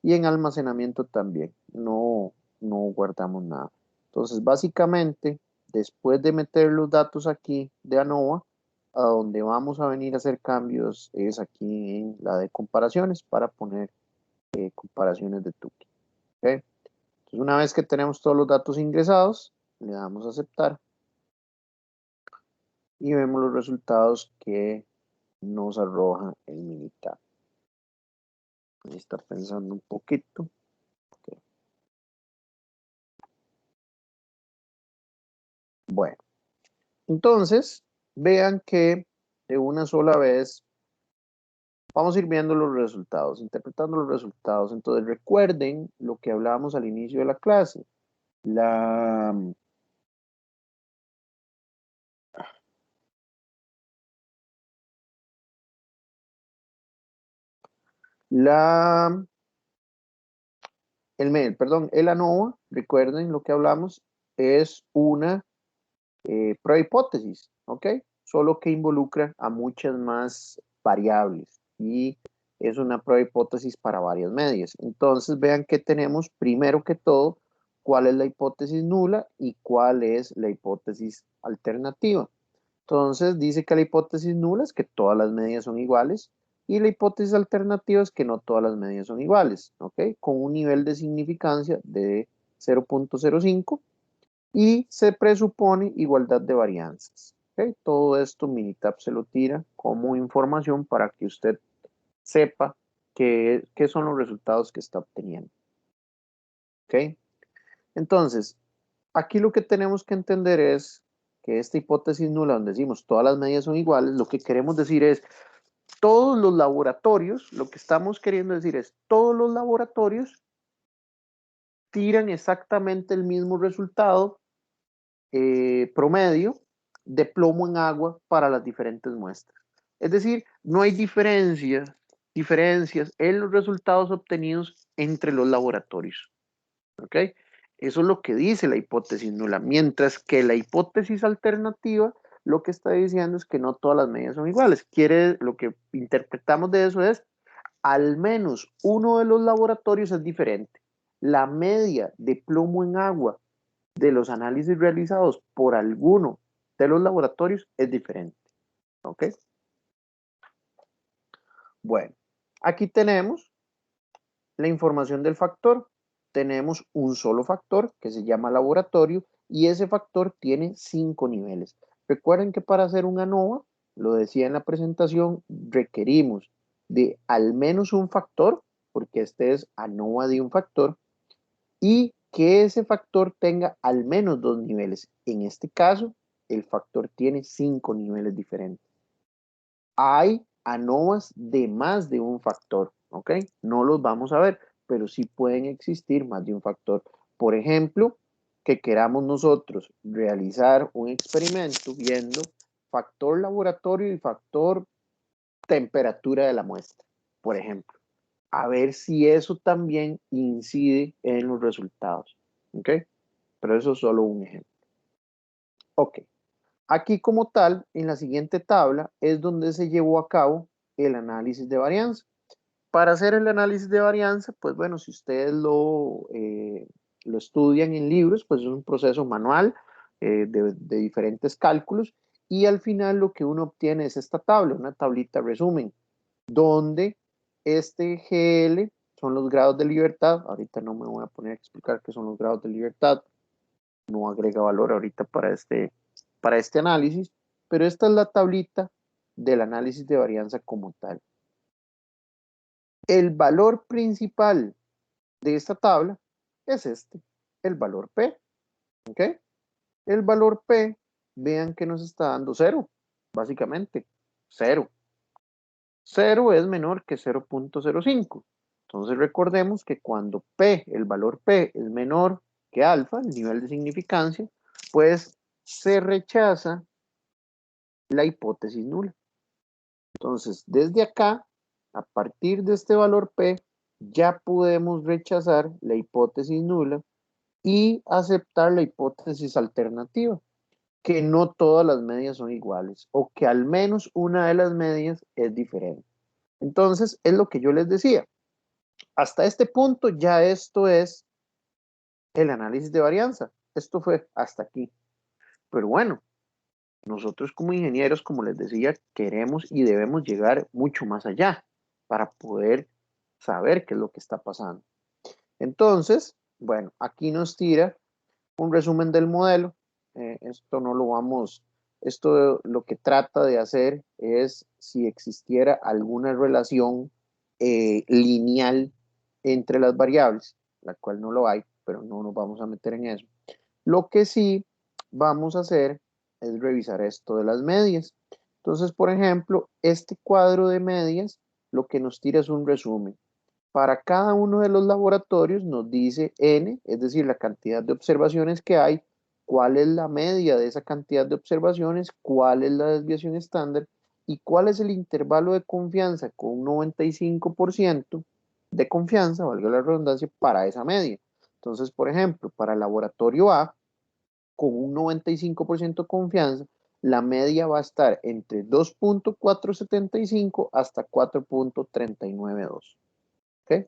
Y en almacenamiento también, no guardamos nada. Entonces, básicamente, después de meter los datos aquí de ANOVA, a donde vamos a venir a hacer cambios es aquí en la de comparaciones para poner comparaciones de Tukey. ¿Okay? Entonces, una vez que tenemos todos los datos ingresados, le damos a aceptar y vemos los resultados que nos arroja el Minitab. Ahí está pensando un poquito. Okay. Bueno, entonces vean que de una sola vez vamos a ir viendo los resultados, interpretando los resultados. Entonces recuerden lo que hablábamos al inicio de la clase. El ANOVA, recuerden lo que hablamos, es una prueba hipótesis, ¿ok? Solo que involucra a muchas más variables y es una prueba hipótesis para varias medias. Entonces vean que tenemos primero que todo cuál es la hipótesis nula y cuál es la hipótesis alternativa. Entonces dice que la hipótesis nula es que todas las medias son iguales y la hipótesis alternativa es que no todas las medias son iguales, ¿ok? Con un nivel de significancia de 0.05 y se presupone igualdad de varianzas. ¿Okay? Todo esto Minitab se lo tira como información para que usted sepa qué son los resultados que está obteniendo. ¿Okay? Entonces, aquí lo que tenemos que entender es que esta hipótesis nula, donde decimos todas las medidas son iguales, lo que queremos decir es todos los laboratorios, lo que estamos queriendo decir es todos los laboratorios tiran exactamente el mismo resultado promedio de plomo en agua para las diferentes muestras. Es decir, no hay diferencias en los resultados obtenidos entre los laboratorios. ¿Ok? Eso es lo que dice la hipótesis nula, mientras que la hipótesis alternativa lo que está diciendo es que no todas las medidas son iguales. Lo que interpretamos de eso es, al menos uno de los laboratorios es diferente. La media de plomo en agua de los análisis realizados por alguno de los laboratorios es diferente. ¿Ok? Bueno, aquí tenemos la información del factor. Tenemos un solo factor que se llama laboratorio y ese factor tiene 5 niveles. Recuerden que para hacer un ANOVA, lo decía en la presentación, requerimos de al menos un factor, porque este es ANOVA de un factor, y que ese factor tenga al menos 2 niveles. En este caso, el factor tiene 5 niveles diferentes. Hay ANOVAs de más de un factor, ¿ok? No los vamos a ver, pero sí pueden existir más de un factor. Por ejemplo, que queramos nosotros realizar un experimento viendo factor laboratorio y factor temperatura de la muestra, por ejemplo. A ver si eso también incide en los resultados. ¿Ok? Pero eso es solo un ejemplo. Ok. Aquí como tal, en la siguiente tabla, es donde se llevó a cabo el análisis de varianza. Para hacer el análisis de varianza, pues bueno, si ustedes lo estudian en libros, pues es un proceso manual de diferentes cálculos y al final lo que uno obtiene es esta tabla, una tablita resumen, donde este GL son los grados de libertad. Ahorita no me voy a poner a explicar qué son los grados de libertad, no agrega valor ahorita para este análisis, pero esta es la tablita del análisis de varianza como tal. El valor principal de esta tabla es el valor P. ¿Ok? El valor P, vean que nos está dando 0, básicamente, 0. 0 es menor que 0.05. Entonces recordemos que cuando P, el valor P es menor que alfa, el nivel de significancia, pues se rechaza la hipótesis nula. Entonces, desde acá, a partir de este valor P, ya podemos rechazar la hipótesis nula y aceptar la hipótesis alternativa. que no todas las medias son iguales o que al menos una de las medias es diferente. Entonces, es lo que yo les decía. Hasta este punto ya esto es el análisis de varianza. Esto fue hasta aquí. Pero bueno, nosotros como ingenieros, como les decía, queremos y debemos llegar mucho más allá para poder saber qué es lo que está pasando. Entonces, bueno, aquí nos tira un resumen del modelo. Esto no lo vamos, esto lo que trata de hacer es si existiera alguna relación lineal entre las variables, la cual no lo hay, pero no nos vamos a meter en eso. Lo que sí vamos a hacer es revisar esto de las medias. Entonces, por ejemplo, este cuadro de medias lo que nos tira es un resumen. Para cada uno de los laboratorios nos dice N, es decir, la cantidad de observaciones que hay, cuál es la media de esa cantidad de observaciones, cuál es la desviación estándar y cuál es el intervalo de confianza con un 95% de confianza, valga la redundancia, para esa media. Entonces, por ejemplo, para el laboratorio A, con un 95% de confianza, la media va a estar entre 2.475 hasta 4.392. ¿Ok?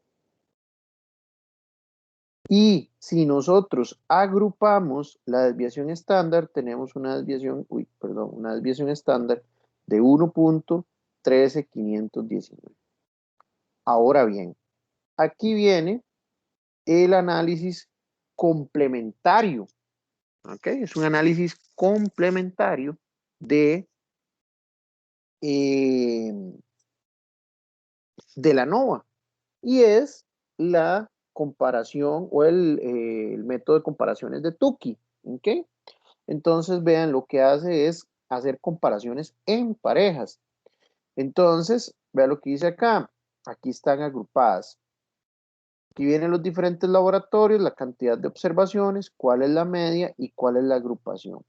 Y si nosotros agrupamos la desviación estándar, tenemos una desviación, una desviación estándar de 1.13519. Ahora bien, aquí viene el análisis complementario. ¿Ok? Es un análisis complementario de la ANOVA y es la comparación o el método de comparaciones de Tukey. ¿Ok? Entonces, vean, lo que hace es hacer comparaciones en parejas. Entonces, vean lo que dice acá. Aquí están agrupadas. Aquí vienen los diferentes laboratorios, la cantidad de observaciones, cuál es la media y cuál es la agrupación.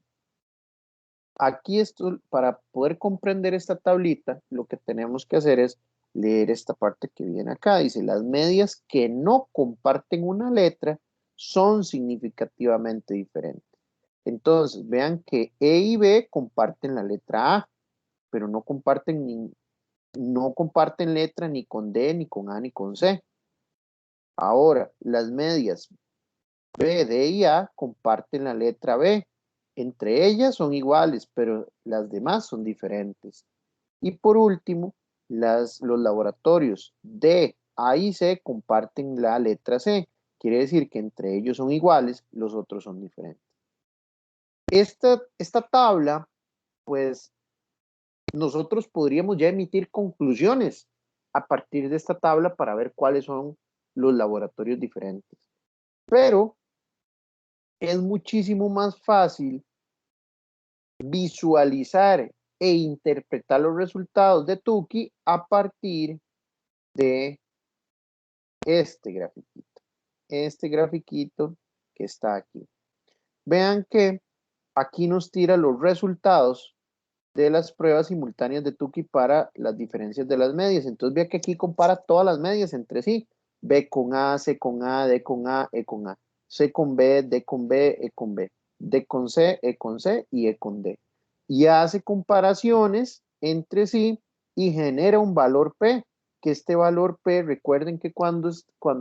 Aquí esto, para poder comprender esta tablita, lo que tenemos que hacer es leer esta parte que viene acá. Dice, las medias que no comparten una letra son significativamente diferentes. Entonces, vean que E y B comparten la letra A, pero no comparten letra ni con D, ni con A, ni con C. Ahora, las medias B, D y A comparten la letra B. Entre ellas son iguales, pero las demás son diferentes. Y por último, los laboratorios D, A y C comparten la letra C. Quiere decir que entre ellos son iguales, los otros son diferentes. Esta tabla, pues, nosotros podríamos ya emitir conclusiones a partir de esta tabla para ver cuáles son los laboratorios diferentes. Pero es muchísimo más fácil visualizar e interpretar los resultados de Tukey a partir de este grafiquito que está aquí. Vean que aquí nos tira los resultados de las pruebas simultáneas de Tukey para las diferencias de las medias. Entonces vea que aquí compara todas las medias entre sí. B con A, C con A, D con A, E con A. C con B, D con B, E con B. D con C, E con C y E con D. Y hace comparaciones entre sí y genera un valor P, que este valor P, recuerden que cuando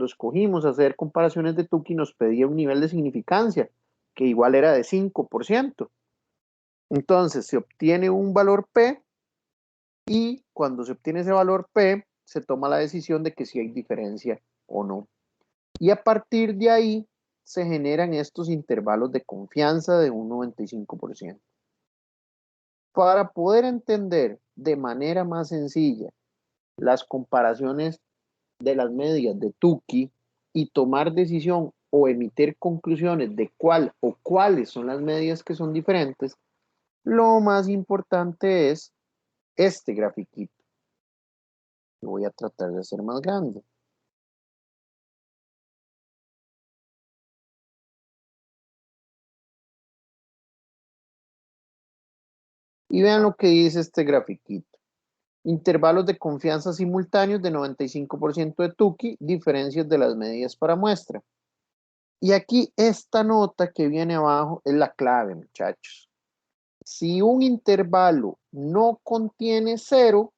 escogimos hacer comparaciones de Tukey nos pedía un nivel de significancia, que igual era de 5%. Entonces se obtiene un valor P y cuando se obtiene ese valor P, se toma la decisión de que si hay diferencia o no. Y a partir de ahí se generan estos intervalos de confianza de un 95%. Para poder entender de manera más sencilla las comparaciones de las medias de Tukey y tomar decisión o emitir conclusiones de cuál o cuáles son las medias que son diferentes, lo más importante es este grafiquito. Lo voy a tratar de hacer más grande. Y vean lo que dice este grafiquito. Intervalos de confianza simultáneos de 95% de Tukey, diferencias de las medidas para muestra. Y aquí esta nota que viene abajo es la clave, muchachos. Si un intervalo no contiene 0,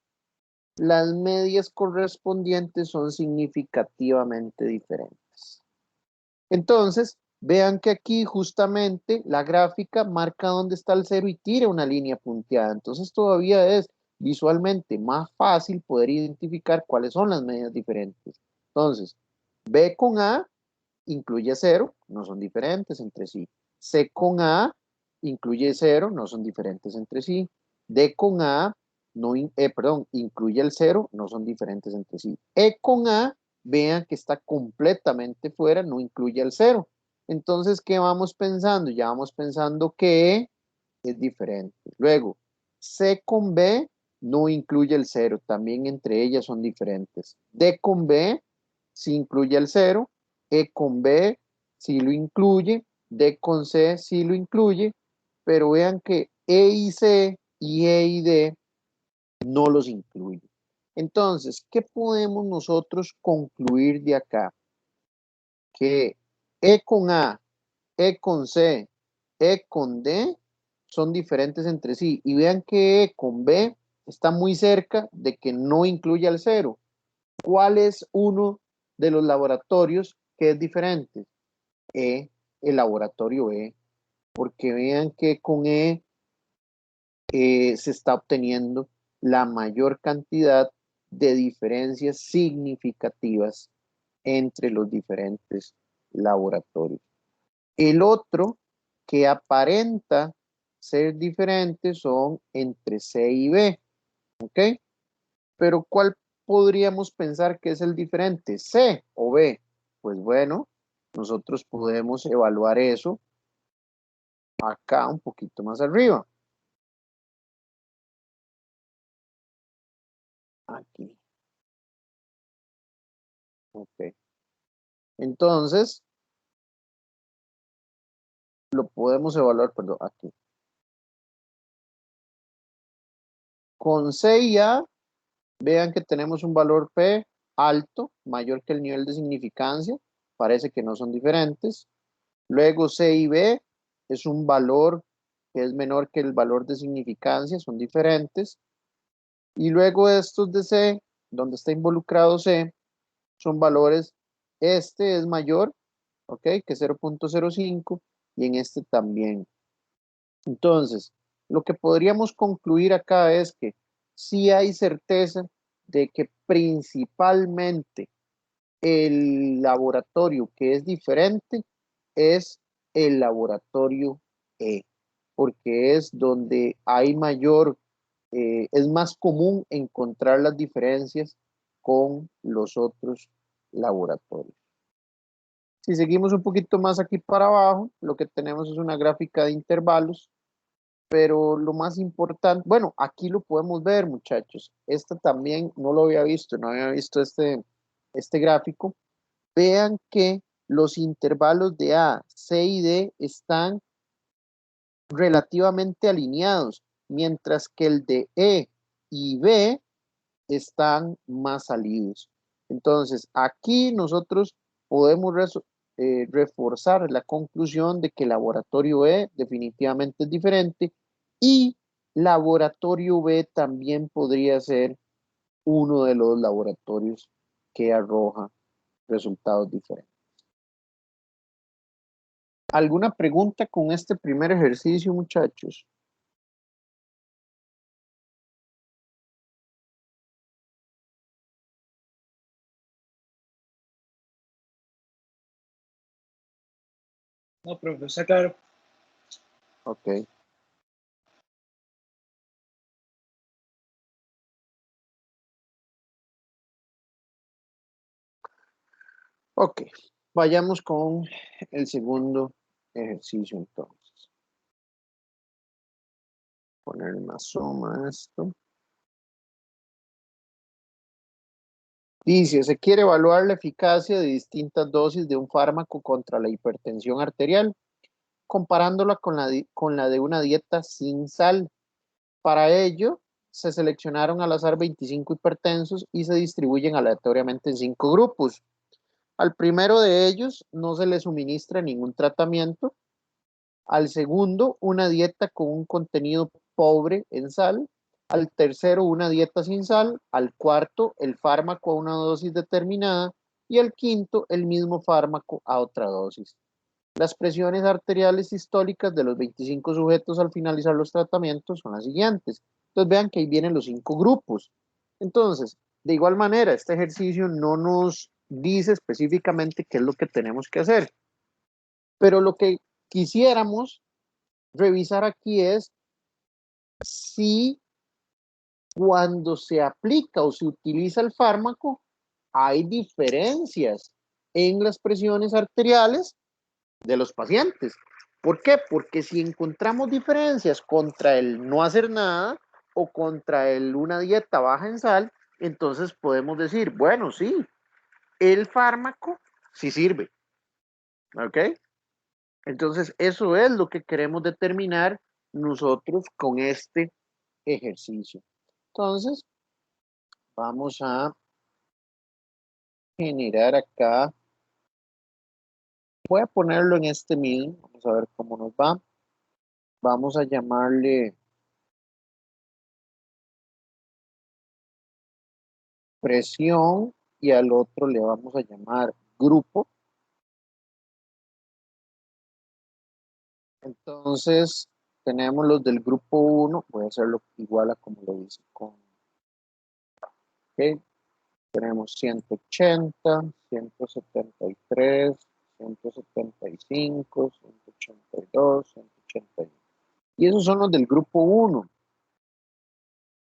las medias correspondientes son significativamente diferentes. Entonces, vean que aquí justamente la gráfica marca dónde está el 0 y tira una línea punteada. Entonces todavía es visualmente más fácil poder identificar cuáles son las medias diferentes. Entonces, B con A incluye 0, no son diferentes entre sí. C con A incluye 0, no son diferentes entre sí. D con A, no, incluye el 0, no son diferentes entre sí. E con A, vean que está completamente fuera, no incluye el 0. Entonces, ¿qué vamos pensando? Ya vamos pensando que E es diferente. Luego, C con B no incluye el 0, también entre ellas son diferentes. D con B sí incluye el 0, E con B sí lo incluye, D con C sí lo incluye, pero vean que E y C y E y D no los incluye. Entonces, ¿qué podemos nosotros concluir de acá? Que E con A, E con C, E con D son diferentes entre sí. Y vean que E con B está muy cerca de que no incluya el 0. ¿Cuál es uno de los laboratorios que es diferente? E, el laboratorio E. Porque vean que con E se está obteniendo la mayor cantidad de diferencias significativas entre los diferentes laboratorios. El otro que aparenta ser diferente son entre C y B, ¿ok? Pero ¿cuál podríamos pensar que es el diferente? ¿C o B? Pues bueno, nosotros podemos evaluar eso acá un poquito más arriba. Aquí. Ok. Entonces, lo podemos evaluar, perdón, aquí. Con C y A, vean que tenemos un valor P alto, mayor que el nivel de significancia. Parece que no son diferentes. Luego C y B es un valor que es menor que el valor de significancia, son diferentes. Y luego estos de C, donde está involucrado C, son valores, este es mayor, ¿ok? Que 0.05 y en este también. Entonces, lo que podríamos concluir acá es que sí hay certeza de que principalmente el laboratorio que es diferente es el laboratorio E, porque es donde hay mayor, es más común encontrar las diferencias con los otros laboratorios. Si seguimos un poquito más aquí para abajo, lo que tenemos es una gráfica de intervalos, pero lo más importante, bueno, aquí lo podemos ver, muchachos. Esta también no lo había visto, no había visto este gráfico. Vean que los intervalos de A, C y D están relativamente alineados, mientras que el de E y B están más salidos. Entonces, aquí nosotros podemos reforzar la conclusión de que laboratorio E definitivamente es diferente y laboratorio B también podría ser uno de los laboratorios que arroja resultados diferentes. ¿Alguna pregunta con este primer ejercicio, muchachos? No, profe, está claro. Ok. Ok, vayamos con el segundo ejercicio entonces. Poner más suma a esto. Dice, se quiere evaluar la eficacia de distintas dosis de un fármaco contra la hipertensión arterial, comparándola con la de una dieta sin sal. Para ello, se seleccionaron al azar 25 hipertensos y se distribuyen aleatoriamente en 5 grupos. Al primero de ellos no se le suministra ningún tratamiento Al segundo, una dieta con un contenido pobre en sal. Al tercero, una dieta sin sal. Al cuarto, el fármaco a una dosis determinada. Y al quinto, el mismo fármaco a otra dosis. Las presiones arteriales sistólicas de los 25 sujetos al finalizar los tratamientos son las siguientes. Entonces vean que ahí vienen los 5 grupos. Entonces, de igual manera, este ejercicio no nos dice específicamente qué es lo que tenemos que hacer. Pero lo que quisiéramos revisar aquí es si cuando se aplica o se utiliza el fármaco hay diferencias en las presiones arteriales de los pacientes. ¿Por qué? Porque si encontramos diferencias contra el no hacer nada o contra el una dieta baja en sal, entonces podemos decir, bueno, sí, el fármaco sí sirve. ¿Ok? Entonces, eso es lo que queremos determinar nosotros con este ejercicio. Entonces, vamos a generar acá. Voy a ponerlo en este mismo. Vamos a ver cómo nos va. Vamos a llamarle presión y al otro le vamos a llamar grupo. Entonces, tenemos los del grupo 1. Voy a hacerlo igual a como lo hice con. Ok. Tenemos 180, 173, 175, 182, 181. Y esos son los del grupo 1.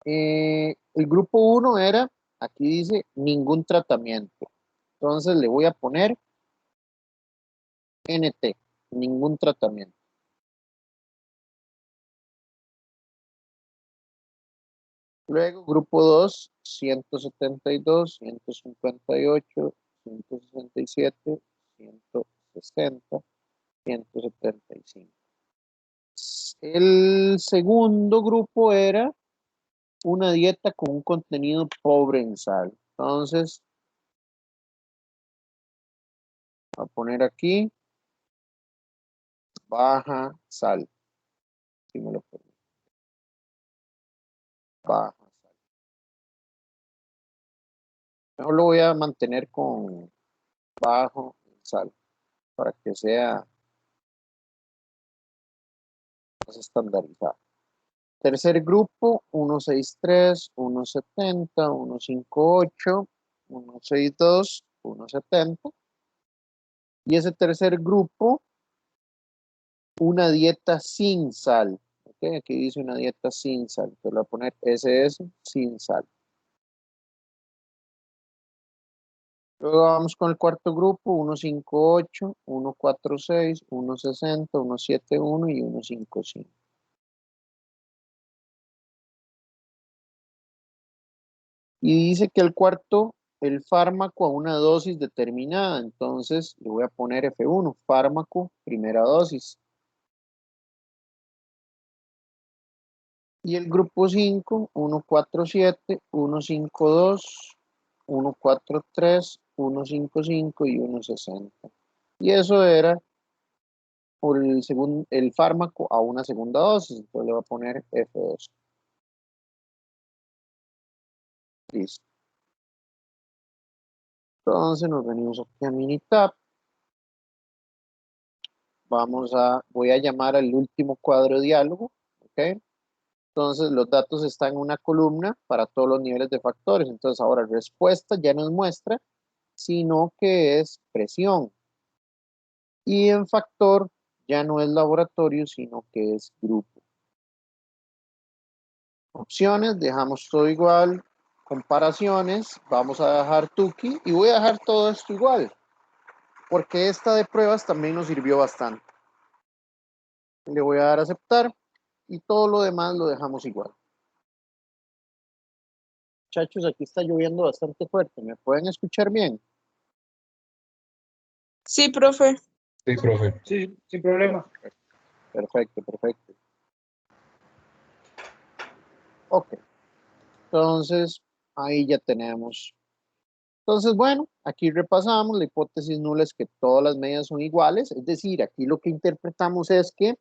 El grupo 1 era, aquí dice, ningún tratamiento. Entonces le voy a poner NT, ningún tratamiento. Luego, grupo 2, 172, 158, 167, 160, 175. El segundo grupo era una dieta con un contenido pobre en sal. Entonces, voy a poner aquí baja sal. Si me lo permite. Baja sal. Mejor lo voy a mantener con bajo en sal para que sea más estandarizado. Tercer grupo, 163, 170, 158, 162, 170. Y ese tercer grupo, una dieta sin sal. ¿Okay? Aquí dice una dieta sin sal. Entonces voy a poner SS sin sal. Luego vamos con el cuarto grupo, 158, 146, 160, 171 y 155. Y dice que el cuarto, el fármaco a una dosis determinada. Entonces le voy a poner F1, fármaco, primera dosis. Y el grupo 5, 147, 152, 143, 155 y 160. Y eso era por el fármaco a una segunda dosis. Entonces le voy a poner F2. Listo. Entonces nos venimos aquí a Minitab. Voy a llamar al último cuadro de diálogo. ¿Ok? Entonces los datos están en una columna para todos los niveles de factores. Entonces ahora respuesta ya nos muestra, sino que es presión. Y en factor ya no es laboratorio, sino que es grupo. Opciones, dejamos todo igual. Comparaciones, vamos a dejar Tuki y voy a dejar todo esto igual, porque esta de pruebas también nos sirvió bastante. Le voy a dar a aceptar y todo lo demás lo dejamos igual. Muchachos, aquí está lloviendo bastante fuerte. ¿Me pueden escuchar bien? Sí, profe. Sí, profe. Sí, sin problema. Perfecto, perfecto. Ok. Entonces, ahí ya tenemos. Entonces, bueno, aquí repasamos. La hipótesis nula es que todas las medidas son iguales. Es decir, aquí lo que interpretamos es que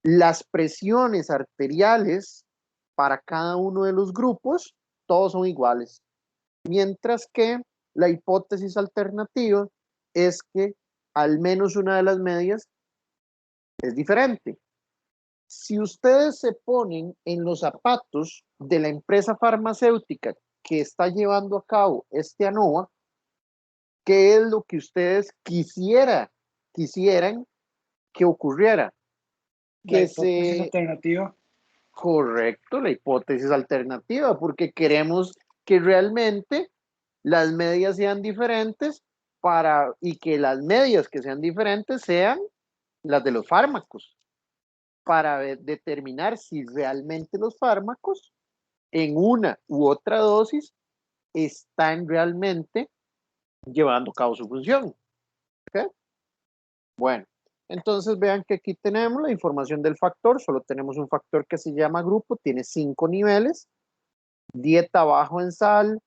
Las presiones arteriales para cada uno de los grupos, todos son iguales. Mientras que la hipótesis alternativa es que al menos una de las medias es diferente. Si ustedes se ponen en los zapatos de la empresa farmacéutica que está llevando a cabo este ANOVA, ¿qué es lo que ustedes quisieran que ocurriera? La Que hipótesis se... alternativa. Correcto, la hipótesis alternativa, porque queremos que realmente las medias sean diferentes y que las medias que sean diferentes sean las de los fármacos, para determinar si realmente los fármacos en una u otra dosis están realmente llevando a cabo su función. ¿Okay? Bueno, entonces vean que aquí tenemos la información del factor, solo tenemos un factor que se llama grupo, tiene 5 niveles, dieta bajo en sal,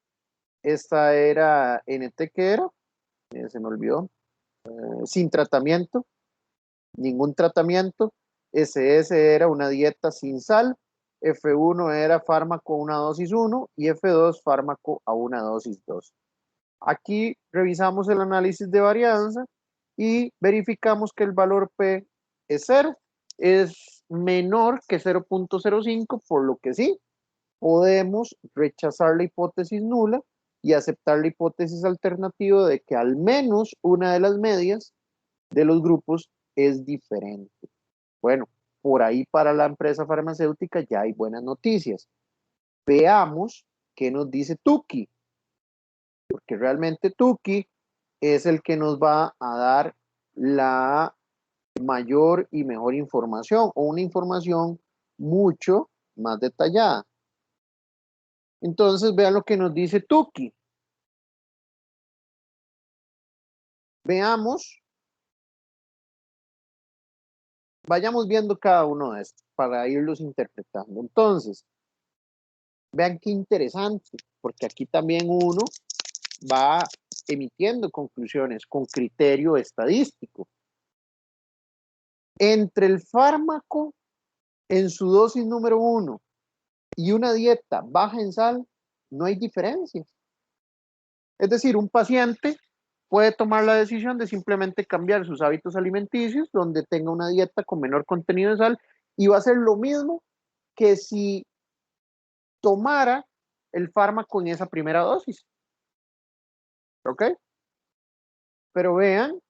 esta era NT que era, se me olvidó, sin tratamiento, ningún tratamiento, SS era una dieta sin sal, F1 era fármaco a una dosis 1 y F2 fármaco a una dosis 2. Aquí revisamos el análisis de varianza y verificamos que el valor P es 0, es menor que 0.05, por lo que sí, podemos rechazar la hipótesis nula y aceptar la hipótesis alternativa de que al menos una de las medias de los grupos es diferente. Bueno, por ahí para la empresa farmacéutica ya hay buenas noticias. Veamos qué nos dice Tukey, porque realmente Tukey es el que nos va a dar la mayor y mejor información, o una información mucho más detallada. Entonces vean lo que nos dice Tukey. Veamos, vayamos viendo cada uno de estos para irlos interpretando. Entonces, vean qué interesante, porque aquí también uno va emitiendo conclusiones con criterio estadístico. Entre el fármaco en su dosis número 1 y una dieta baja en sal, no hay diferencias. Es decir, un paciente puede tomar la decisión de simplemente cambiar sus hábitos alimenticios, donde tenga una dieta con menor contenido de sal, y va a ser lo mismo que si tomara el fármaco en esa primera dosis. ¿Ok? Pero vean,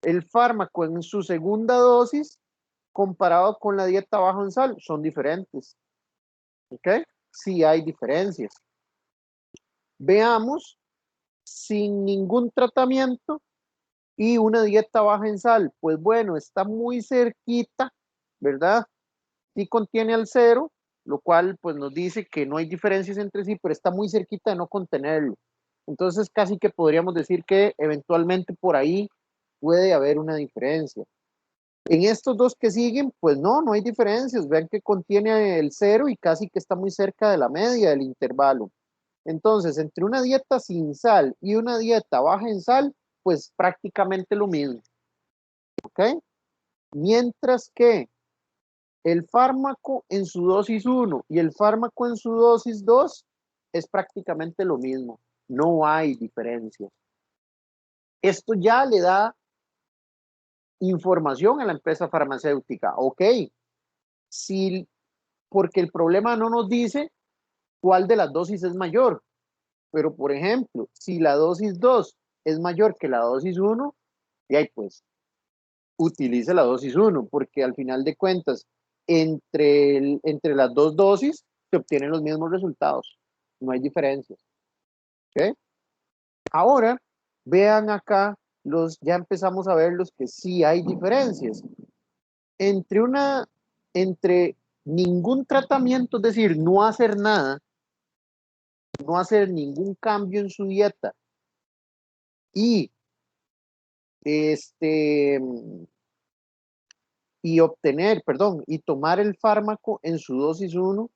el fármaco en su segunda dosis comparado con la dieta baja en sal son diferentes. ¿Ok? Sí hay diferencias. Veamos, sin ningún tratamiento y una dieta baja en sal, pues bueno, está muy cerquita, ¿verdad? Sí contiene al 0, lo cual pues nos dice que no hay diferencias entre sí, pero está muy cerquita de no contenerlo. Entonces casi que podríamos decir que eventualmente por ahí puede haber una diferencia. En estos dos que siguen, pues no hay diferencias. Vean que contiene el 0 y casi que está muy cerca de la media del intervalo. Entonces, entre una dieta sin sal y una dieta baja en sal, pues prácticamente lo mismo. ¿Ok? Mientras que el fármaco en su dosis 1 y el fármaco en su dosis 2 es prácticamente lo mismo. No hay diferencias. Esto ya le da información a la empresa farmacéutica. Ok, si, porque el problema no nos dice cuál de las dosis es mayor. Pero, por ejemplo, si la dosis 2 es mayor que la dosis 1, y ahí pues, utilice la dosis 1, porque al final de cuentas, entre las dos dosis se obtienen los mismos resultados. No hay diferencias. ¿Okay? Ahora, vean acá, ya empezamos a ver los que sí hay diferencias. Entre ningún tratamiento, es decir, no hacer nada, no hacer ningún cambio en su dieta y y tomar el fármaco en su dosis 1,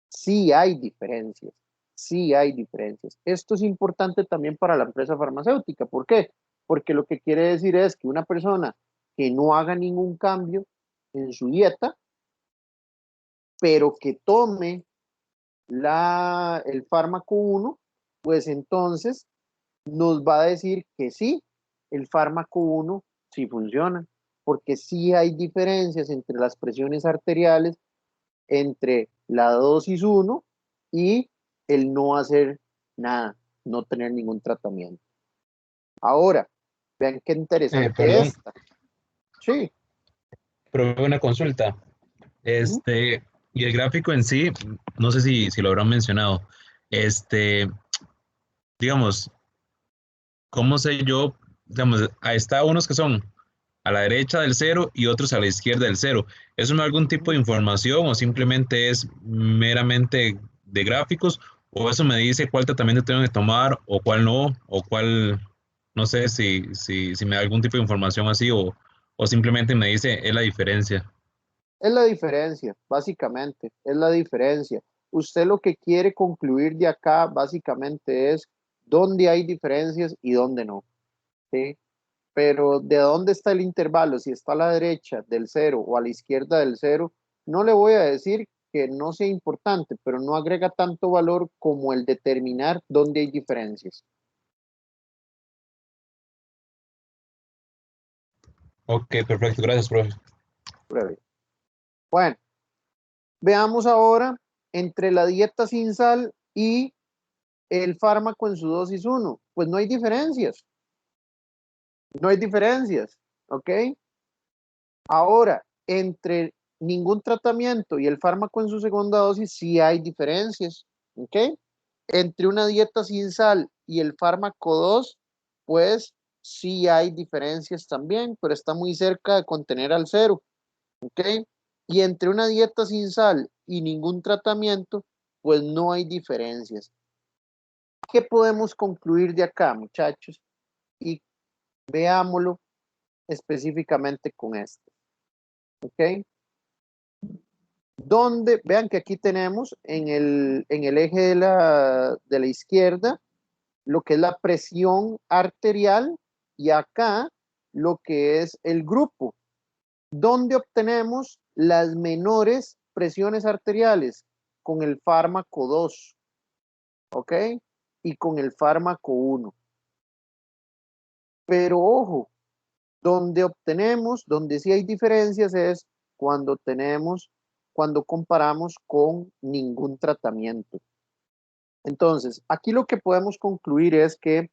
sí hay diferencias, sí hay diferencias. Esto es importante también para la empresa farmacéutica. ¿Por qué? Porque lo que quiere decir es que una persona que no haga ningún cambio en su dieta, pero que tome el fármaco 1, pues entonces nos va a decir que sí, el fármaco 1 sí funciona, porque sí hay diferencias entre las presiones arteriales, entre la dosis 1 y el no hacer nada, no tener ningún tratamiento. Ahora, vean qué interesante Perdón, esta. Sí. pero una consulta. Ujú. Y el gráfico en sí, no sé si lo habrán mencionado. Digamos, ¿cómo sé yo? Digamos, ahí está unos que son a la derecha del cero y otros a la izquierda del cero. ¿Eso me da algún tipo de información o simplemente es meramente de gráficos? ¿O eso me dice cuál tratamiento tengo que tomar o cuál no? ¿O cuál, no sé si me da algún tipo de información así o simplemente me dice es la diferencia? Es la diferencia, básicamente, es la diferencia. Usted lo que quiere concluir de acá, básicamente, es dónde hay diferencias y dónde no, ¿sí? Pero de dónde está el intervalo, si está a la derecha del cero o a la izquierda del cero, no le voy a decir que no sea importante, pero no agrega tanto valor como el determinar dónde hay diferencias. Ok, perfecto, gracias, profe. Breve. Bueno, veamos ahora entre la dieta sin sal y el fármaco en su dosis 1. Pues no hay diferencias, no hay diferencias, ¿ok? Ahora, entre ningún tratamiento y el fármaco en su segunda dosis sí hay diferencias, ¿ok? Entre una dieta sin sal y el fármaco 2, pues sí hay diferencias también, pero está muy cerca de contener al cero, ¿ok? Y entre una dieta sin sal y ningún tratamiento, pues no hay diferencias. ¿Qué podemos concluir de acá, muchachos? Y veámoslo específicamente con esto, ¿ok? Donde, vean que aquí tenemos en el eje de la izquierda lo que es la presión arterial y acá lo que es el grupo, donde obtenemos las menores presiones arteriales con el fármaco 2, ¿ok? Y con el fármaco 1. Pero ojo, donde sí hay diferencias es cuando comparamos con ningún tratamiento. Entonces, aquí lo que podemos concluir es que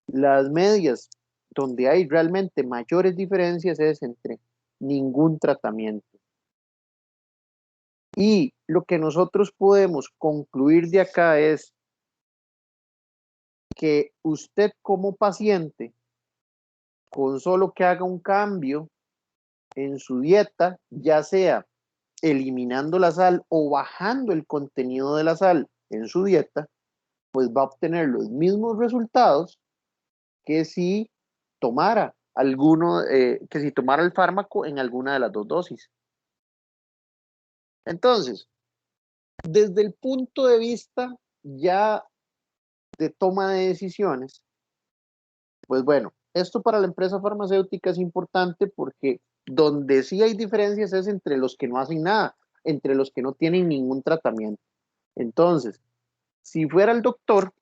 las medias donde hay realmente mayores diferencias es entre ningún tratamiento. Y lo que nosotros podemos concluir de acá es que usted como paciente, con solo que haga un cambio en su dieta, ya sea eliminando la sal o bajando el contenido de la sal en su dieta, pues va a obtener los mismos resultados que si tomara que si tomara el fármaco en alguna de las dos dosis. Entonces, desde el punto de vista ya de toma de decisiones, pues bueno, esto para la empresa farmacéutica es importante porque donde sí hay diferencias es entre los que no hacen nada, entre los que no tienen ningún tratamiento. Entonces, si fuera el doctor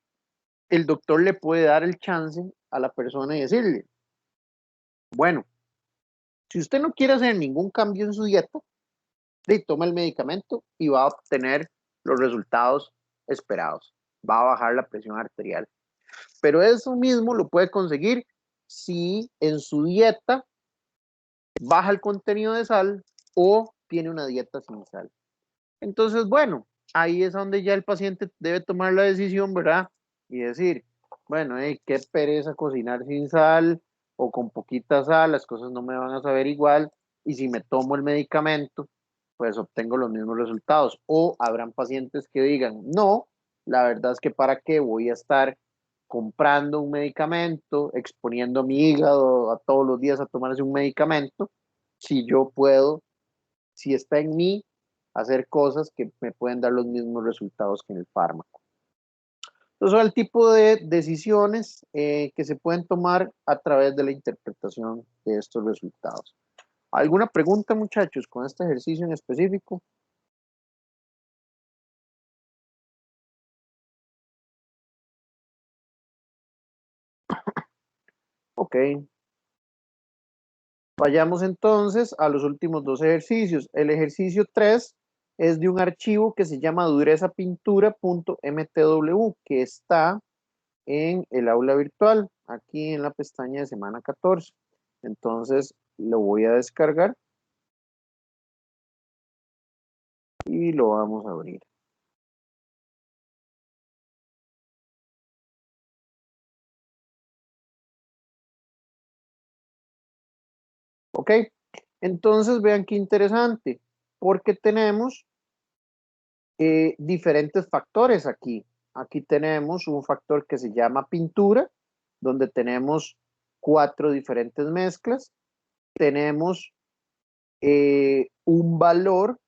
le puede dar el chance a la persona y decirle, bueno, si usted no quiere hacer ningún cambio en su dieta, toma el medicamento y va a obtener los resultados esperados. Va a bajar la presión arterial. Pero eso mismo lo puede conseguir si en su dieta baja el contenido de sal o tiene una dieta sin sal. Entonces, bueno, ahí es donde ya el paciente debe tomar la decisión, ¿verdad? Y decir, bueno, qué pereza cocinar sin sal o con poquita sal, las cosas no me van a saber igual. Y si me tomo el medicamento, pues obtengo los mismos resultados. O habrán pacientes que digan, no, la verdad es que para qué voy a estar comprando un medicamento, exponiendo mi hígado a todos los días a tomarse un medicamento, si yo puedo, si está en mí, hacer cosas que me pueden dar los mismos resultados que en el fármaco. Entonces, son el tipo de decisiones que se pueden tomar a través de la interpretación de estos resultados. ¿Alguna pregunta, muchachos, con este ejercicio en específico? Ok. Vayamos entonces a los últimos dos ejercicios. El ejercicio 3 es de un archivo que se llama durezapintura.mtw, que está en el aula virtual, aquí en la pestaña de semana 14. Entonces lo voy a descargar y lo vamos a abrir. Ok, entonces vean qué interesante, porque tenemos diferentes factores aquí. Aquí tenemos un factor que se llama pintura, donde tenemos 4 diferentes mezclas. Tenemos un valor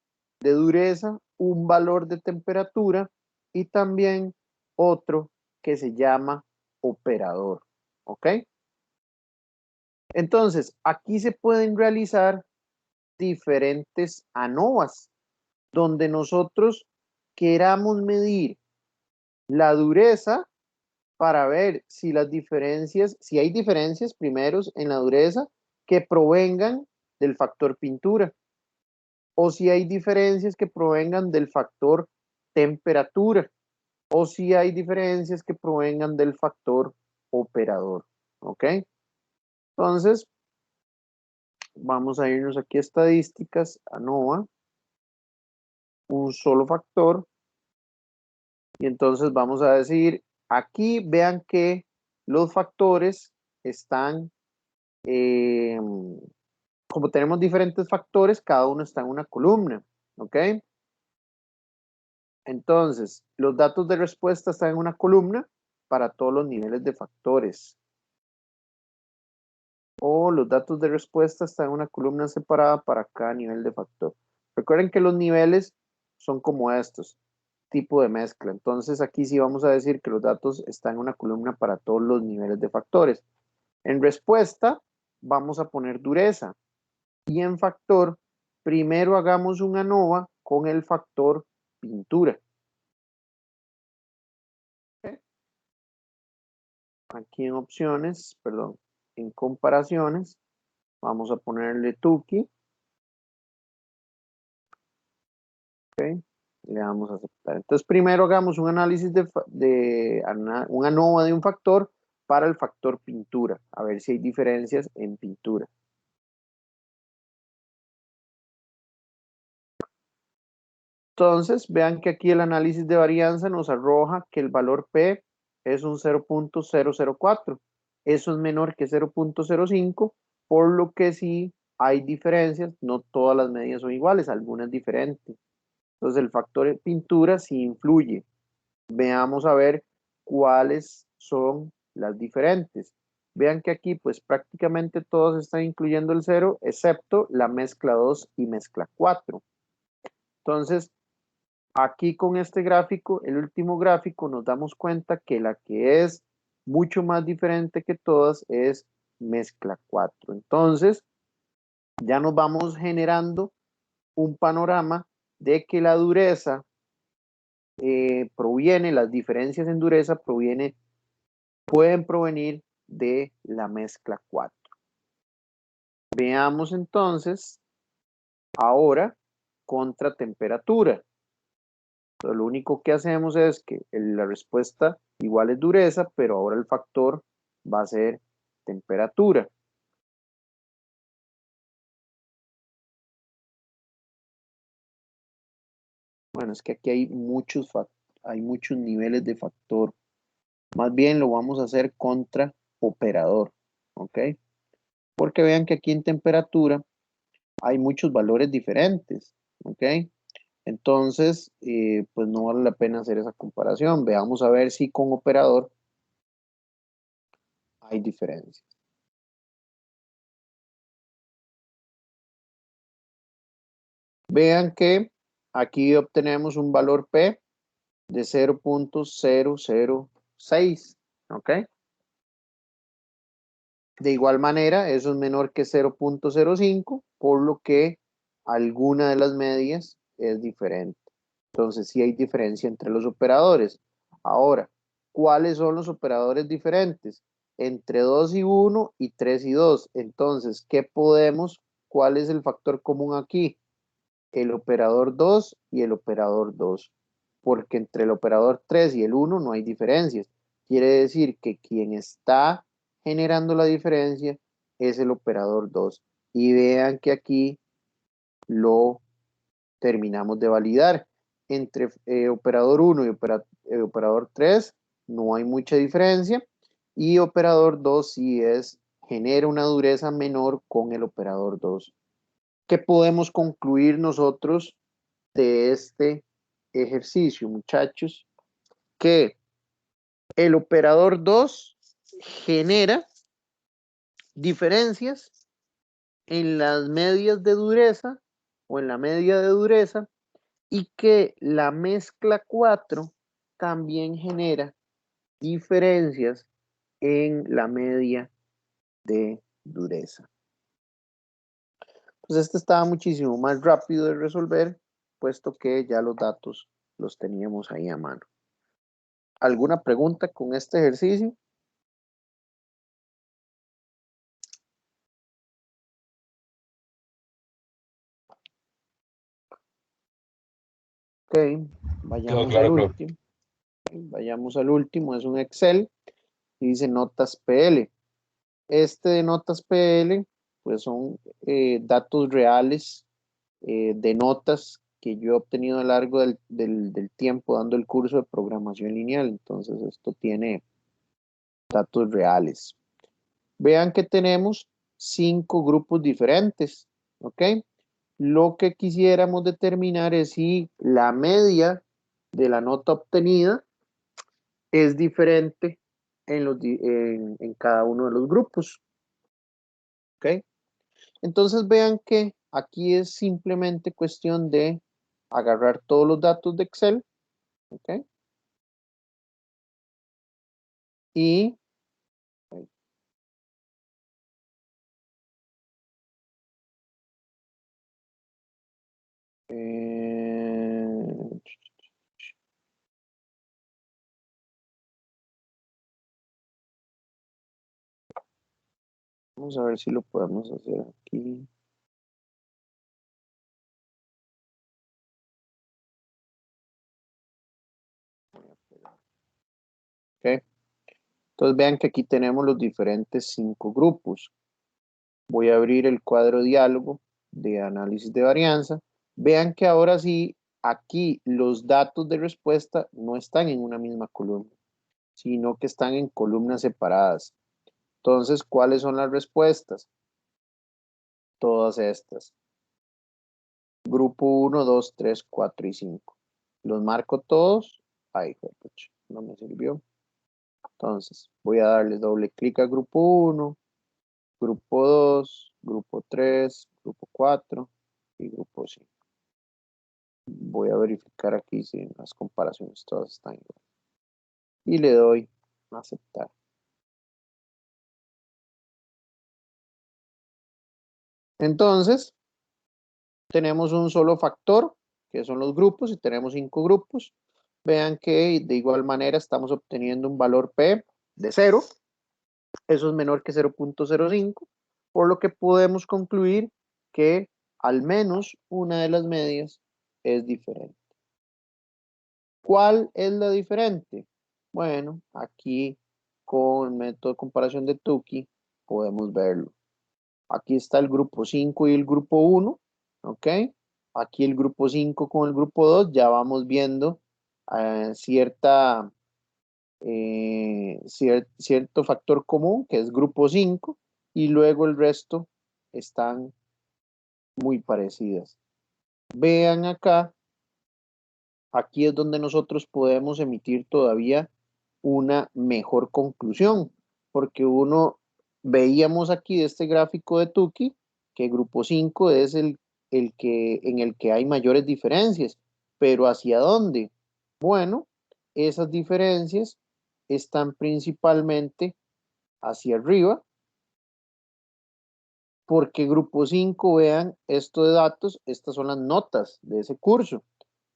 de dureza, un valor de temperatura y también otro que se llama operador. ¿Ok? Entonces, aquí se pueden realizar diferentes ANOVAs, donde nosotros queramos medir la dureza para ver si las diferencias, si hay diferencias primeros en la dureza que provengan del factor pintura o si hay diferencias que provengan del factor temperatura o si hay diferencias que provengan del factor operador. ¿Ok? Entonces, vamos a irnos aquí a estadísticas, ANOVA, un solo factor. Y entonces vamos a decir, aquí vean que los factores están, como tenemos diferentes factores, cada uno está en una columna, ¿ok? Entonces, los datos de respuesta están en una columna para todos los niveles de factores. O los datos de respuesta están en una columna separada para cada nivel de factor. Recuerden que los niveles son como estos, tipo de mezcla. Entonces aquí sí vamos a decir que los datos están en una columna para todos los niveles de factores. En respuesta vamos a poner dureza y en factor primero hagamos una ANOVA con el factor pintura. ¿Okay? Aquí en opciones, perdón, en comparaciones vamos a ponerle Tuki. ¿Okay? Le damos a aceptar. Entonces, primero hagamos un análisis una ANOVA de un factor para el factor pintura, a ver si hay diferencias en pintura. Entonces, vean que aquí el análisis de varianza nos arroja que el valor P es un 0.004. Eso es menor que 0.05, por lo que sí hay diferencias, no todas las medidas son iguales, algunas diferentes. Entonces, el factor de pintura sí influye. Veamos a ver cuáles son las diferentes. Vean que aquí pues prácticamente todos están incluyendo el 0, excepto la mezcla 2 y mezcla 4. Entonces, aquí con este gráfico, el último gráfico, nos damos cuenta que la que es mucho más diferente que todas es mezcla 4. Entonces, ya nos vamos generando un panorama de que la dureza proviene, las diferencias en dureza pueden provenir de la mezcla 4. Veamos entonces ahora contra temperatura. Entonces, lo único que hacemos es que la respuesta igual es dureza, pero ahora el factor va a ser temperatura. Bueno, es que aquí hay muchos niveles de factor. Más bien lo vamos a hacer contra operador, ¿ok? Porque vean que aquí en temperatura hay muchos valores diferentes, ¿ok? Entonces, pues no vale la pena hacer esa comparación. Veamos a ver si con operador hay diferencias. Vean que aquí obtenemos un valor P de 0.006, ¿ok? De igual manera, eso es menor que 0.05, por lo que alguna de las medias es diferente. Entonces, sí hay diferencia entre los operadores. Ahora, ¿cuáles son los operadores diferentes? Entre 2 y 1 y 3 y 2. Entonces, ¿cuál es el factor común aquí? El operador 2 y el operador 2. Porque entre el operador 3 y el 1 no hay diferencias. Quiere decir que quien está generando la diferencia es el operador 2. Y vean que aquí lo terminamos de validar. Entre operador 1 y operador 3 no hay mucha diferencia. Y operador 2 sí genera una dureza menor con el operador 2. ¿Qué podemos concluir nosotros de este ejercicio, muchachos? Que el operador 2 genera diferencias en las medias de dureza o en la media de dureza, y que la mezcla 4 también genera diferencias en la media de dureza. Pues este estaba muchísimo más rápido de resolver, puesto que ya los datos los teníamos ahí a mano. ¿Alguna pregunta con este ejercicio? Ok, vayamos claro, al profe. último. Vayamos al último, es un Excel y dice notas PL. Este de notas PL, pues son datos reales de notas que yo he obtenido a lo largo del tiempo dando el curso de programación lineal. Entonces esto tiene datos reales. Vean que tenemos 5 grupos diferentes, ¿ok? Lo que quisiéramos determinar es si la media de la nota obtenida es diferente en cada uno de los grupos, ¿ok? Entonces vean que aquí es simplemente cuestión de agarrar todos los datos de Excel, ¿ok? Y vamos a ver si lo podemos hacer aquí. ¿Ok? Entonces vean que aquí tenemos los diferentes 5 grupos. Voy a abrir el cuadro diálogo de análisis de varianza. Vean que ahora sí, aquí los datos de respuesta no están en una misma columna, sino que están en columnas separadas. Entonces, ¿cuáles son las respuestas? Todas estas. Grupo 1, 2, 3, 4 y 5. Los marco todos. Ay, no me sirvió. Entonces, voy a darle doble clic al grupo 1, grupo 2, grupo 3, grupo 4 y grupo 5. Voy a verificar aquí si las comparaciones todas están igual. Y le doy a aceptar. Entonces, tenemos un solo factor, que son los grupos, y tenemos 5 grupos. Vean que de igual manera estamos obteniendo un valor P de 0. Eso es menor que 0.05, por lo que podemos concluir que al menos una de las medias es diferente. ¿Cuál es la diferente? Bueno, aquí con el método de comparación de Tukey podemos verlo. Aquí está el grupo 5 y el grupo 1, ¿ok? Aquí el grupo 5 con el grupo 2 ya vamos viendo cierto factor común, que es grupo 5, y luego el resto están muy parecidas. Vean acá, aquí es donde nosotros podemos emitir todavía una mejor conclusión, porque veíamos aquí de este gráfico de Tukey que grupo 5 es en el que hay mayores diferencias, pero ¿hacia dónde? Bueno, esas diferencias están principalmente hacia arriba, Porque grupo 5, vean, esto de datos, estas son las notas de ese curso.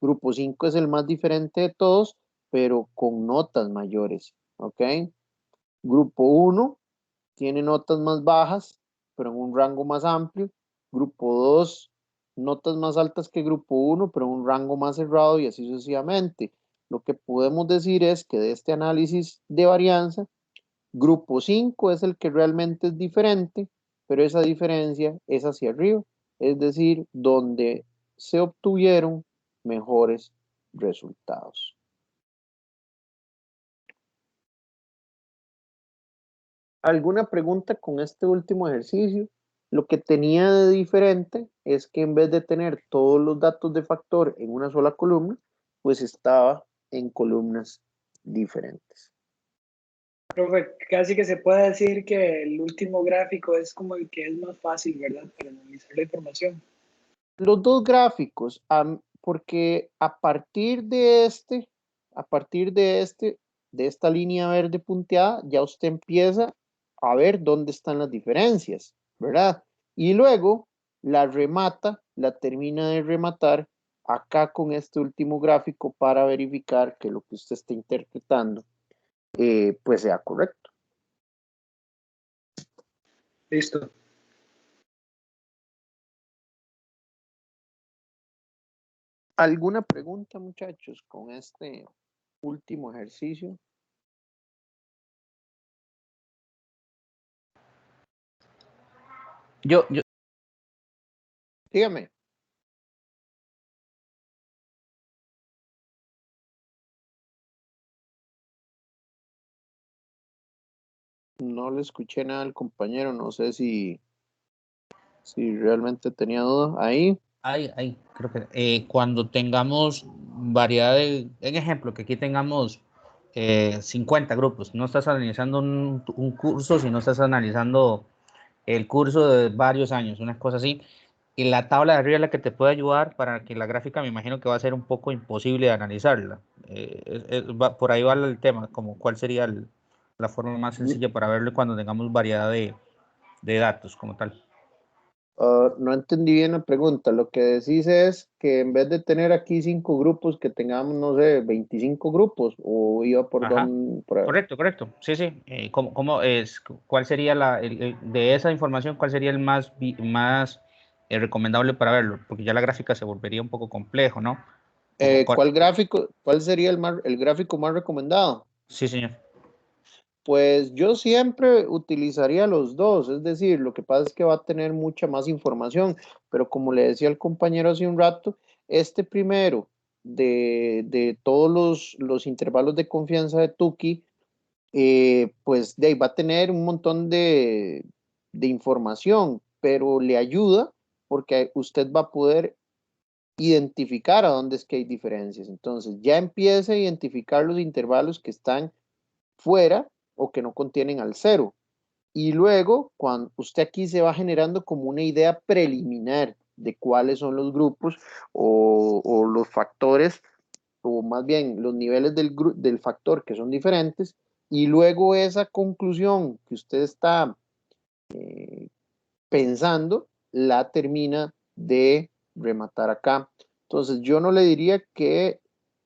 Grupo 5 es el más diferente de todos, pero con notas mayores, ¿ok? Grupo 1 tiene notas más bajas, pero en un rango más amplio. Grupo 2, notas más altas que grupo 1, pero en un rango más cerrado y así sucesivamente. Lo que podemos decir es que de este análisis de varianza, grupo 5 es el que realmente es diferente, pero esa diferencia es hacia arriba, es decir, donde se obtuvieron mejores resultados. ¿Alguna pregunta con este último ejercicio? Lo que tenía de diferente es que en vez de tener todos los datos de factor en una sola columna, pues estaba en columnas diferentes. Profe, casi que se puede decir que el último gráfico es como el que es más fácil, ¿verdad? Para analizar la información. Los dos gráficos, porque a partir de de esta línea verde punteada, ya usted empieza a ver dónde están las diferencias, ¿verdad? Y luego la termina de rematar acá con este último gráfico para verificar que lo que usted está interpretando pues sea correcto. Listo. ¿Alguna pregunta, muchachos, con este último ejercicio? Dígame. No le escuché nada al compañero, no sé si realmente tenía duda. Ahí. Ahí, creo que cuando tengamos variedad en ejemplo, que aquí tengamos 50 grupos, no estás analizando un curso, sino estás analizando el curso de varios años, una cosa así. Y la tabla de arriba es la que te puede ayudar para que la gráfica me imagino que va a ser un poco imposible de analizarla. Por ahí va el tema, como cuál sería la forma más sencilla para verlo cuando tengamos variedad de datos como tal. No entendí bien la pregunta. Lo que decís es que en vez de tener aquí 5 grupos, que tengamos, no sé, 25 grupos, o iba por Ajá. donde. Correcto. Sí. ¿Cuál sería de esa información, cuál sería el más recomendable para verlo? Porque ya la gráfica se volvería un poco complejo, ¿no? ¿Cuál gráfico? ¿Cuál sería el gráfico más recomendado? Sí, señor. Pues yo siempre utilizaría los dos, es decir, lo que pasa es que va a tener mucha más información, pero como le decía el compañero hace un rato, este primero de todos los intervalos de confianza de Tukey, pues de ahí va a tener un montón de información, pero le ayuda porque usted va a poder identificar a dónde es que hay diferencias. Entonces ya empieza a identificar los intervalos que están fuera o que no contienen al cero. Y luego, cuando usted aquí se va generando como una idea preliminar de cuáles son los grupos o los factores, o más bien los niveles del factor que son diferentes, y luego esa conclusión que usted está pensando, la termina de rematar acá. Entonces, yo no le diría que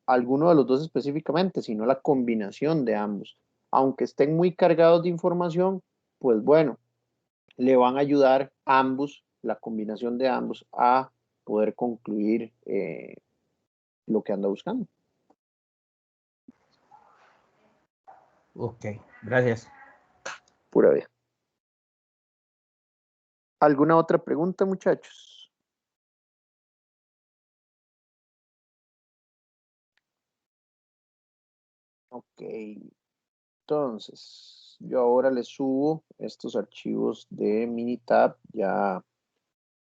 alguno de los dos específicamente, sino la combinación de ambos. Aunque estén muy cargados de información, pues bueno, le van a ayudar ambos, la combinación de ambos, a poder concluir lo que anda buscando. Ok, gracias. Pura vida. ¿Alguna otra pregunta, muchachos? Ok. Entonces, yo ahora les subo estos archivos de Minitab ya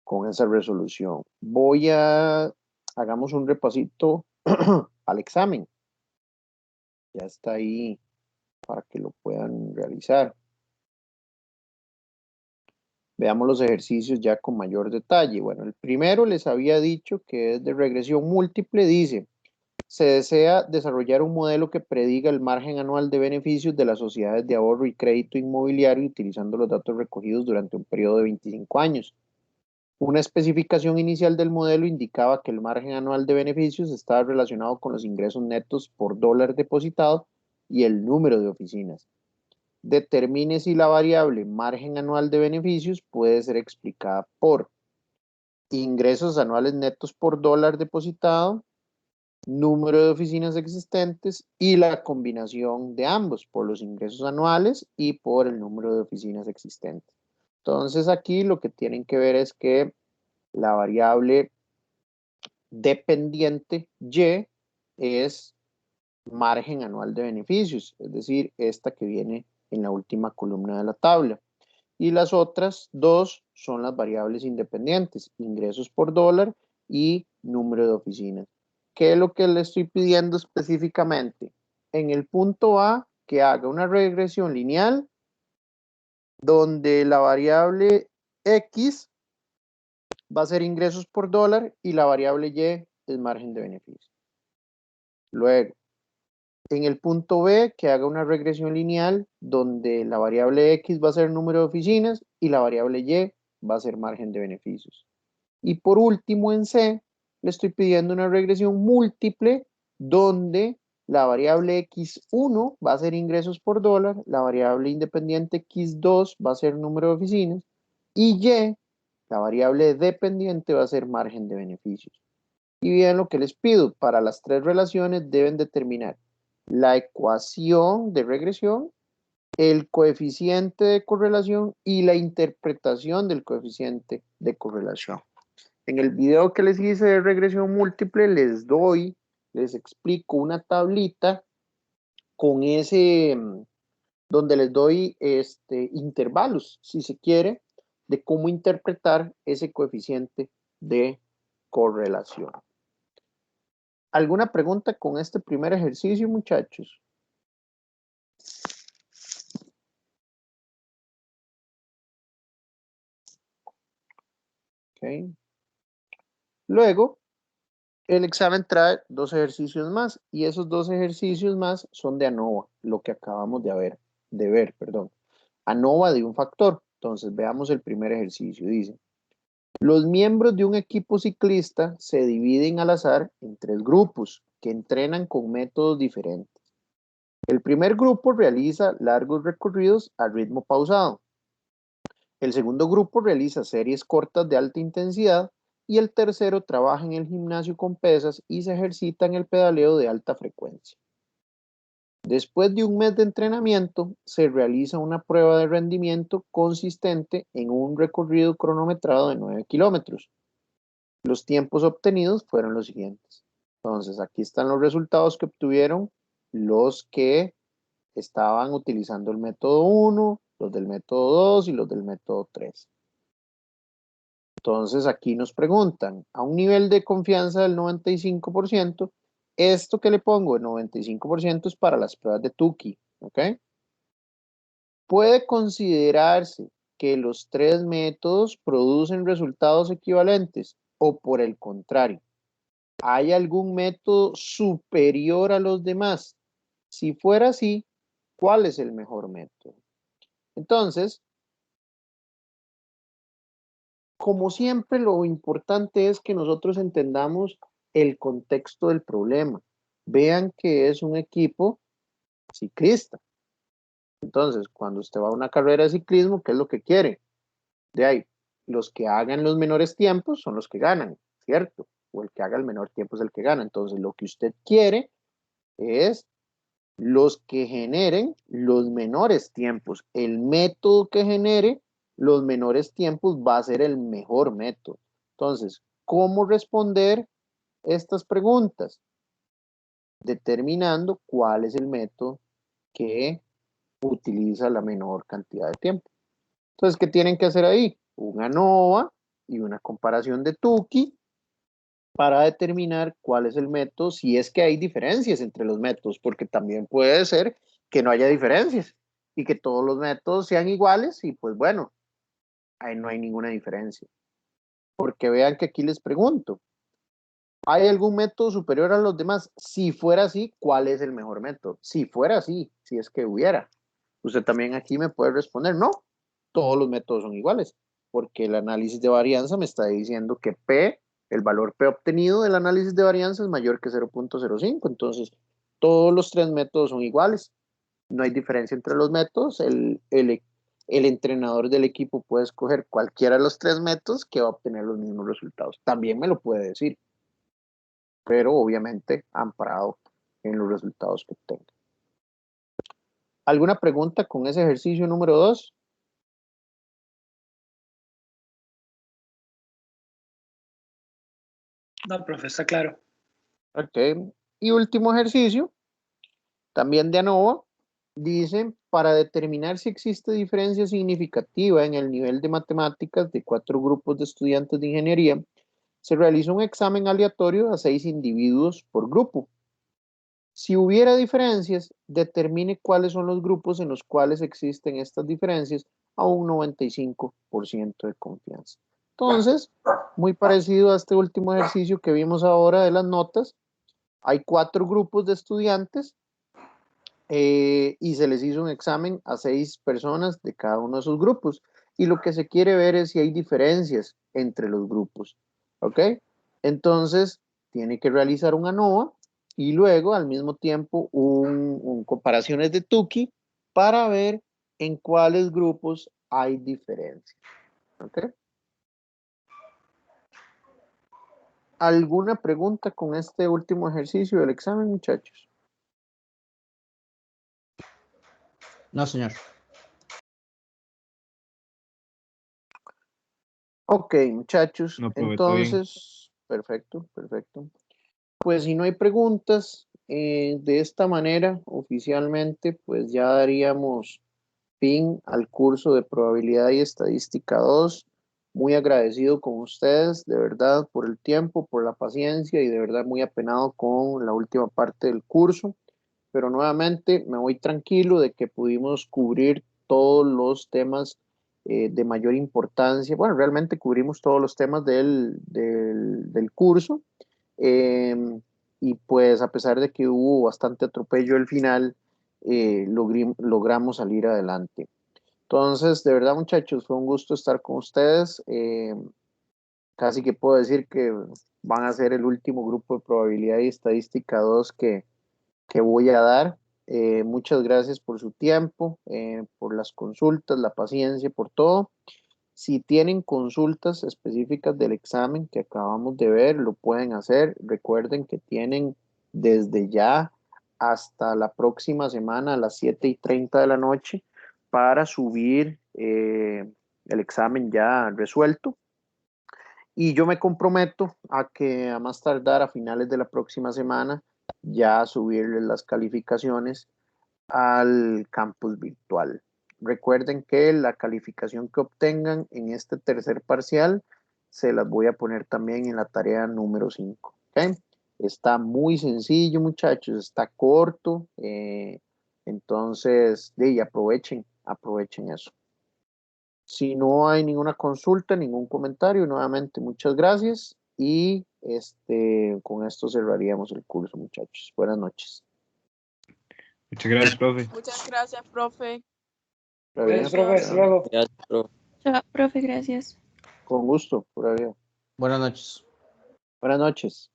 con esa resolución. Hagamos un repasito al examen. Ya está ahí para que lo puedan realizar. Veamos los ejercicios ya con mayor detalle. Bueno, el primero les había dicho que es de regresión múltiple. Dice, se desea desarrollar un modelo que prediga el margen anual de beneficios de las sociedades de ahorro y crédito inmobiliario utilizando los datos recogidos durante un periodo de 25 años. Una especificación inicial del modelo indicaba que el margen anual de beneficios estaba relacionado con los ingresos netos por dólar depositado y el número de oficinas. Determine si la variable margen anual de beneficios puede ser explicada por ingresos anuales netos por dólar depositado, número de oficinas existentes y la combinación de ambos por los ingresos anuales y por el número de oficinas existentes. Entonces aquí lo que tienen que ver es que la variable dependiente Y es margen anual de beneficios, es decir, esta que viene en la última columna de la tabla. Y las otras dos son las variables independientes, ingresos por dólar y número de oficinas. ¿Qué es lo que le estoy pidiendo específicamente? En el punto A, que haga una regresión lineal donde la variable X va a ser ingresos por dólar y la variable Y es margen de beneficio. Luego, en el punto B, que haga una regresión lineal donde la variable X va a ser número de oficinas y la variable Y va a ser margen de beneficios. Y por último, en C, le estoy pidiendo una regresión múltiple donde la variable X1 va a ser ingresos por dólar, la variable independiente X2 va a ser número de oficinas y Y, la variable dependiente, va a ser margen de beneficios. Y bien, lo que les pido, para las tres relaciones deben determinar la ecuación de regresión, el coeficiente de correlación y la interpretación del coeficiente de correlación. En el video que les hice de regresión múltiple les explico una tablita con ese, donde les doy intervalos, si se quiere, de cómo interpretar ese coeficiente de correlación. ¿Alguna pregunta con este primer ejercicio, muchachos? Okay. Luego, el examen trae dos ejercicios más y esos dos ejercicios más son de ANOVA, lo que acabamos de ver. ANOVA de un factor. Entonces, veamos el primer ejercicio. Dice, los miembros de un equipo ciclista se dividen al azar en tres grupos que entrenan con métodos diferentes. El primer grupo realiza largos recorridos a ritmo pausado. El segundo grupo realiza series cortas de alta intensidad y el tercero trabaja en el gimnasio con pesas y se ejercita en el pedaleo de alta frecuencia. Después de un mes de entrenamiento, se realiza una prueba de rendimiento consistente en un recorrido cronometrado de 9 kilómetros. Los tiempos obtenidos fueron los siguientes. Entonces, aquí están los resultados que obtuvieron los que estaban utilizando el método 1, los del método 2 y los del método 3. Entonces, aquí nos preguntan, a un nivel de confianza del 95%, esto que le pongo, el 95% es para las pruebas de Tukey, ¿ok? Puede considerarse que los tres métodos producen resultados equivalentes o por el contrario, ¿hay algún método superior a los demás? Si fuera así, ¿cuál es el mejor método? Entonces, como siempre, lo importante es que nosotros entendamos el contexto del problema. Vean que es un equipo ciclista. Entonces, cuando usted va a una carrera de ciclismo, ¿qué es lo que quiere? De ahí, los que hagan los menores tiempos son los que ganan, ¿cierto? O el que haga el menor tiempo es el que gana. Entonces, lo que usted quiere es los que generen los menores tiempos. El método que genere los menores tiempos va a ser el mejor método. Entonces, ¿cómo responder estas preguntas? Determinando cuál es el método que utiliza la menor cantidad de tiempo. Entonces, ¿qué tienen que hacer ahí? Una ANOVA y una comparación de Tukey para determinar cuál es el método, si es que hay diferencias entre los métodos, porque también puede ser que no haya diferencias y que todos los métodos sean iguales y pues bueno, ahí no hay ninguna diferencia. Porque vean que aquí les pregunto, ¿Hay algún método superior a los demás? Si fuera así, ¿cuál es el mejor método? Si fuera así, si es que hubiera. Usted también aquí me puede responder, no, todos los métodos son iguales, porque el análisis de varianza me está diciendo que P, el valor P obtenido del análisis de varianza es mayor que 0.05, entonces todos los tres métodos son iguales. No hay diferencia entre los métodos, el entrenador del equipo puede escoger cualquiera de los tres métodos que va a obtener los mismos resultados. También me lo puede decir, pero obviamente amparado en los resultados que obtenga. ¿Alguna pregunta con ese ejercicio número 2? No, profe, está claro. Ok. Y último ejercicio, también de ANOVA, dice, para determinar si existe diferencia significativa en el nivel de matemáticas de 4 grupos de estudiantes de ingeniería, se realiza un examen aleatorio a 6 individuos por grupo. Si hubiera diferencias, determine cuáles son los grupos en los cuales existen estas diferencias a un 95% de confianza. Entonces, muy parecido a este último ejercicio que vimos ahora de las notas, hay 4 grupos de estudiantes y se les hizo un examen a 6 personas de cada uno de esos grupos. Y lo que se quiere ver es si hay diferencias entre los grupos. ¿Ok? Entonces, tiene que realizar un ANOVA y luego al mismo tiempo un comparaciones de Tukey para ver en cuáles grupos hay diferencias. ¿Ok? ¿Alguna pregunta con este último ejercicio del examen, muchachos? No, señor. Ok, muchachos, No, profe, todo bien. entonces, perfecto, perfecto. Pues si no hay preguntas, de esta manera, oficialmente, pues ya daríamos fin al curso de Probabilidad y Estadística 2. Muy agradecido con ustedes, de verdad, por el tiempo, por la paciencia y de verdad muy apenado con la última parte del curso. Pero nuevamente me voy tranquilo de que pudimos cubrir todos los temas de mayor importancia. Bueno, realmente cubrimos todos los temas del curso. Eh, y pues a pesar de que hubo bastante atropello al final, logramos salir adelante. Entonces, de verdad, muchachos, fue un gusto estar con ustedes. Casi que puedo decir que van a ser el último grupo de probabilidad y estadística 2 que voy a dar. Muchas gracias por su tiempo, por las consultas, la paciencia, por todo. Si tienen consultas específicas del examen que acabamos de ver, lo pueden hacer. Recuerden que tienen desde ya hasta la próxima semana a las 7:30 de la noche para subir el examen ya resuelto. Y yo me comprometo a que a más tardar a finales de la próxima semana ya subirles las calificaciones al campus virtual. Recuerden que la calificación que obtengan en este tercer parcial se las voy a poner también en la tarea número 5. ¿Okay? Está muy sencillo, muchachos, está corto. Entonces, aprovechen eso. Si no hay ninguna consulta, ningún comentario, nuevamente muchas gracias y con esto cerraríamos el curso, muchachos. Buenas noches. Muchas gracias, profe. Muchas gracias, profe. Gracias, profe. Hasta luego. Gracias, profe. Chao, profe, gracias. Con gusto, por ahí. Buenas noches. Buenas noches.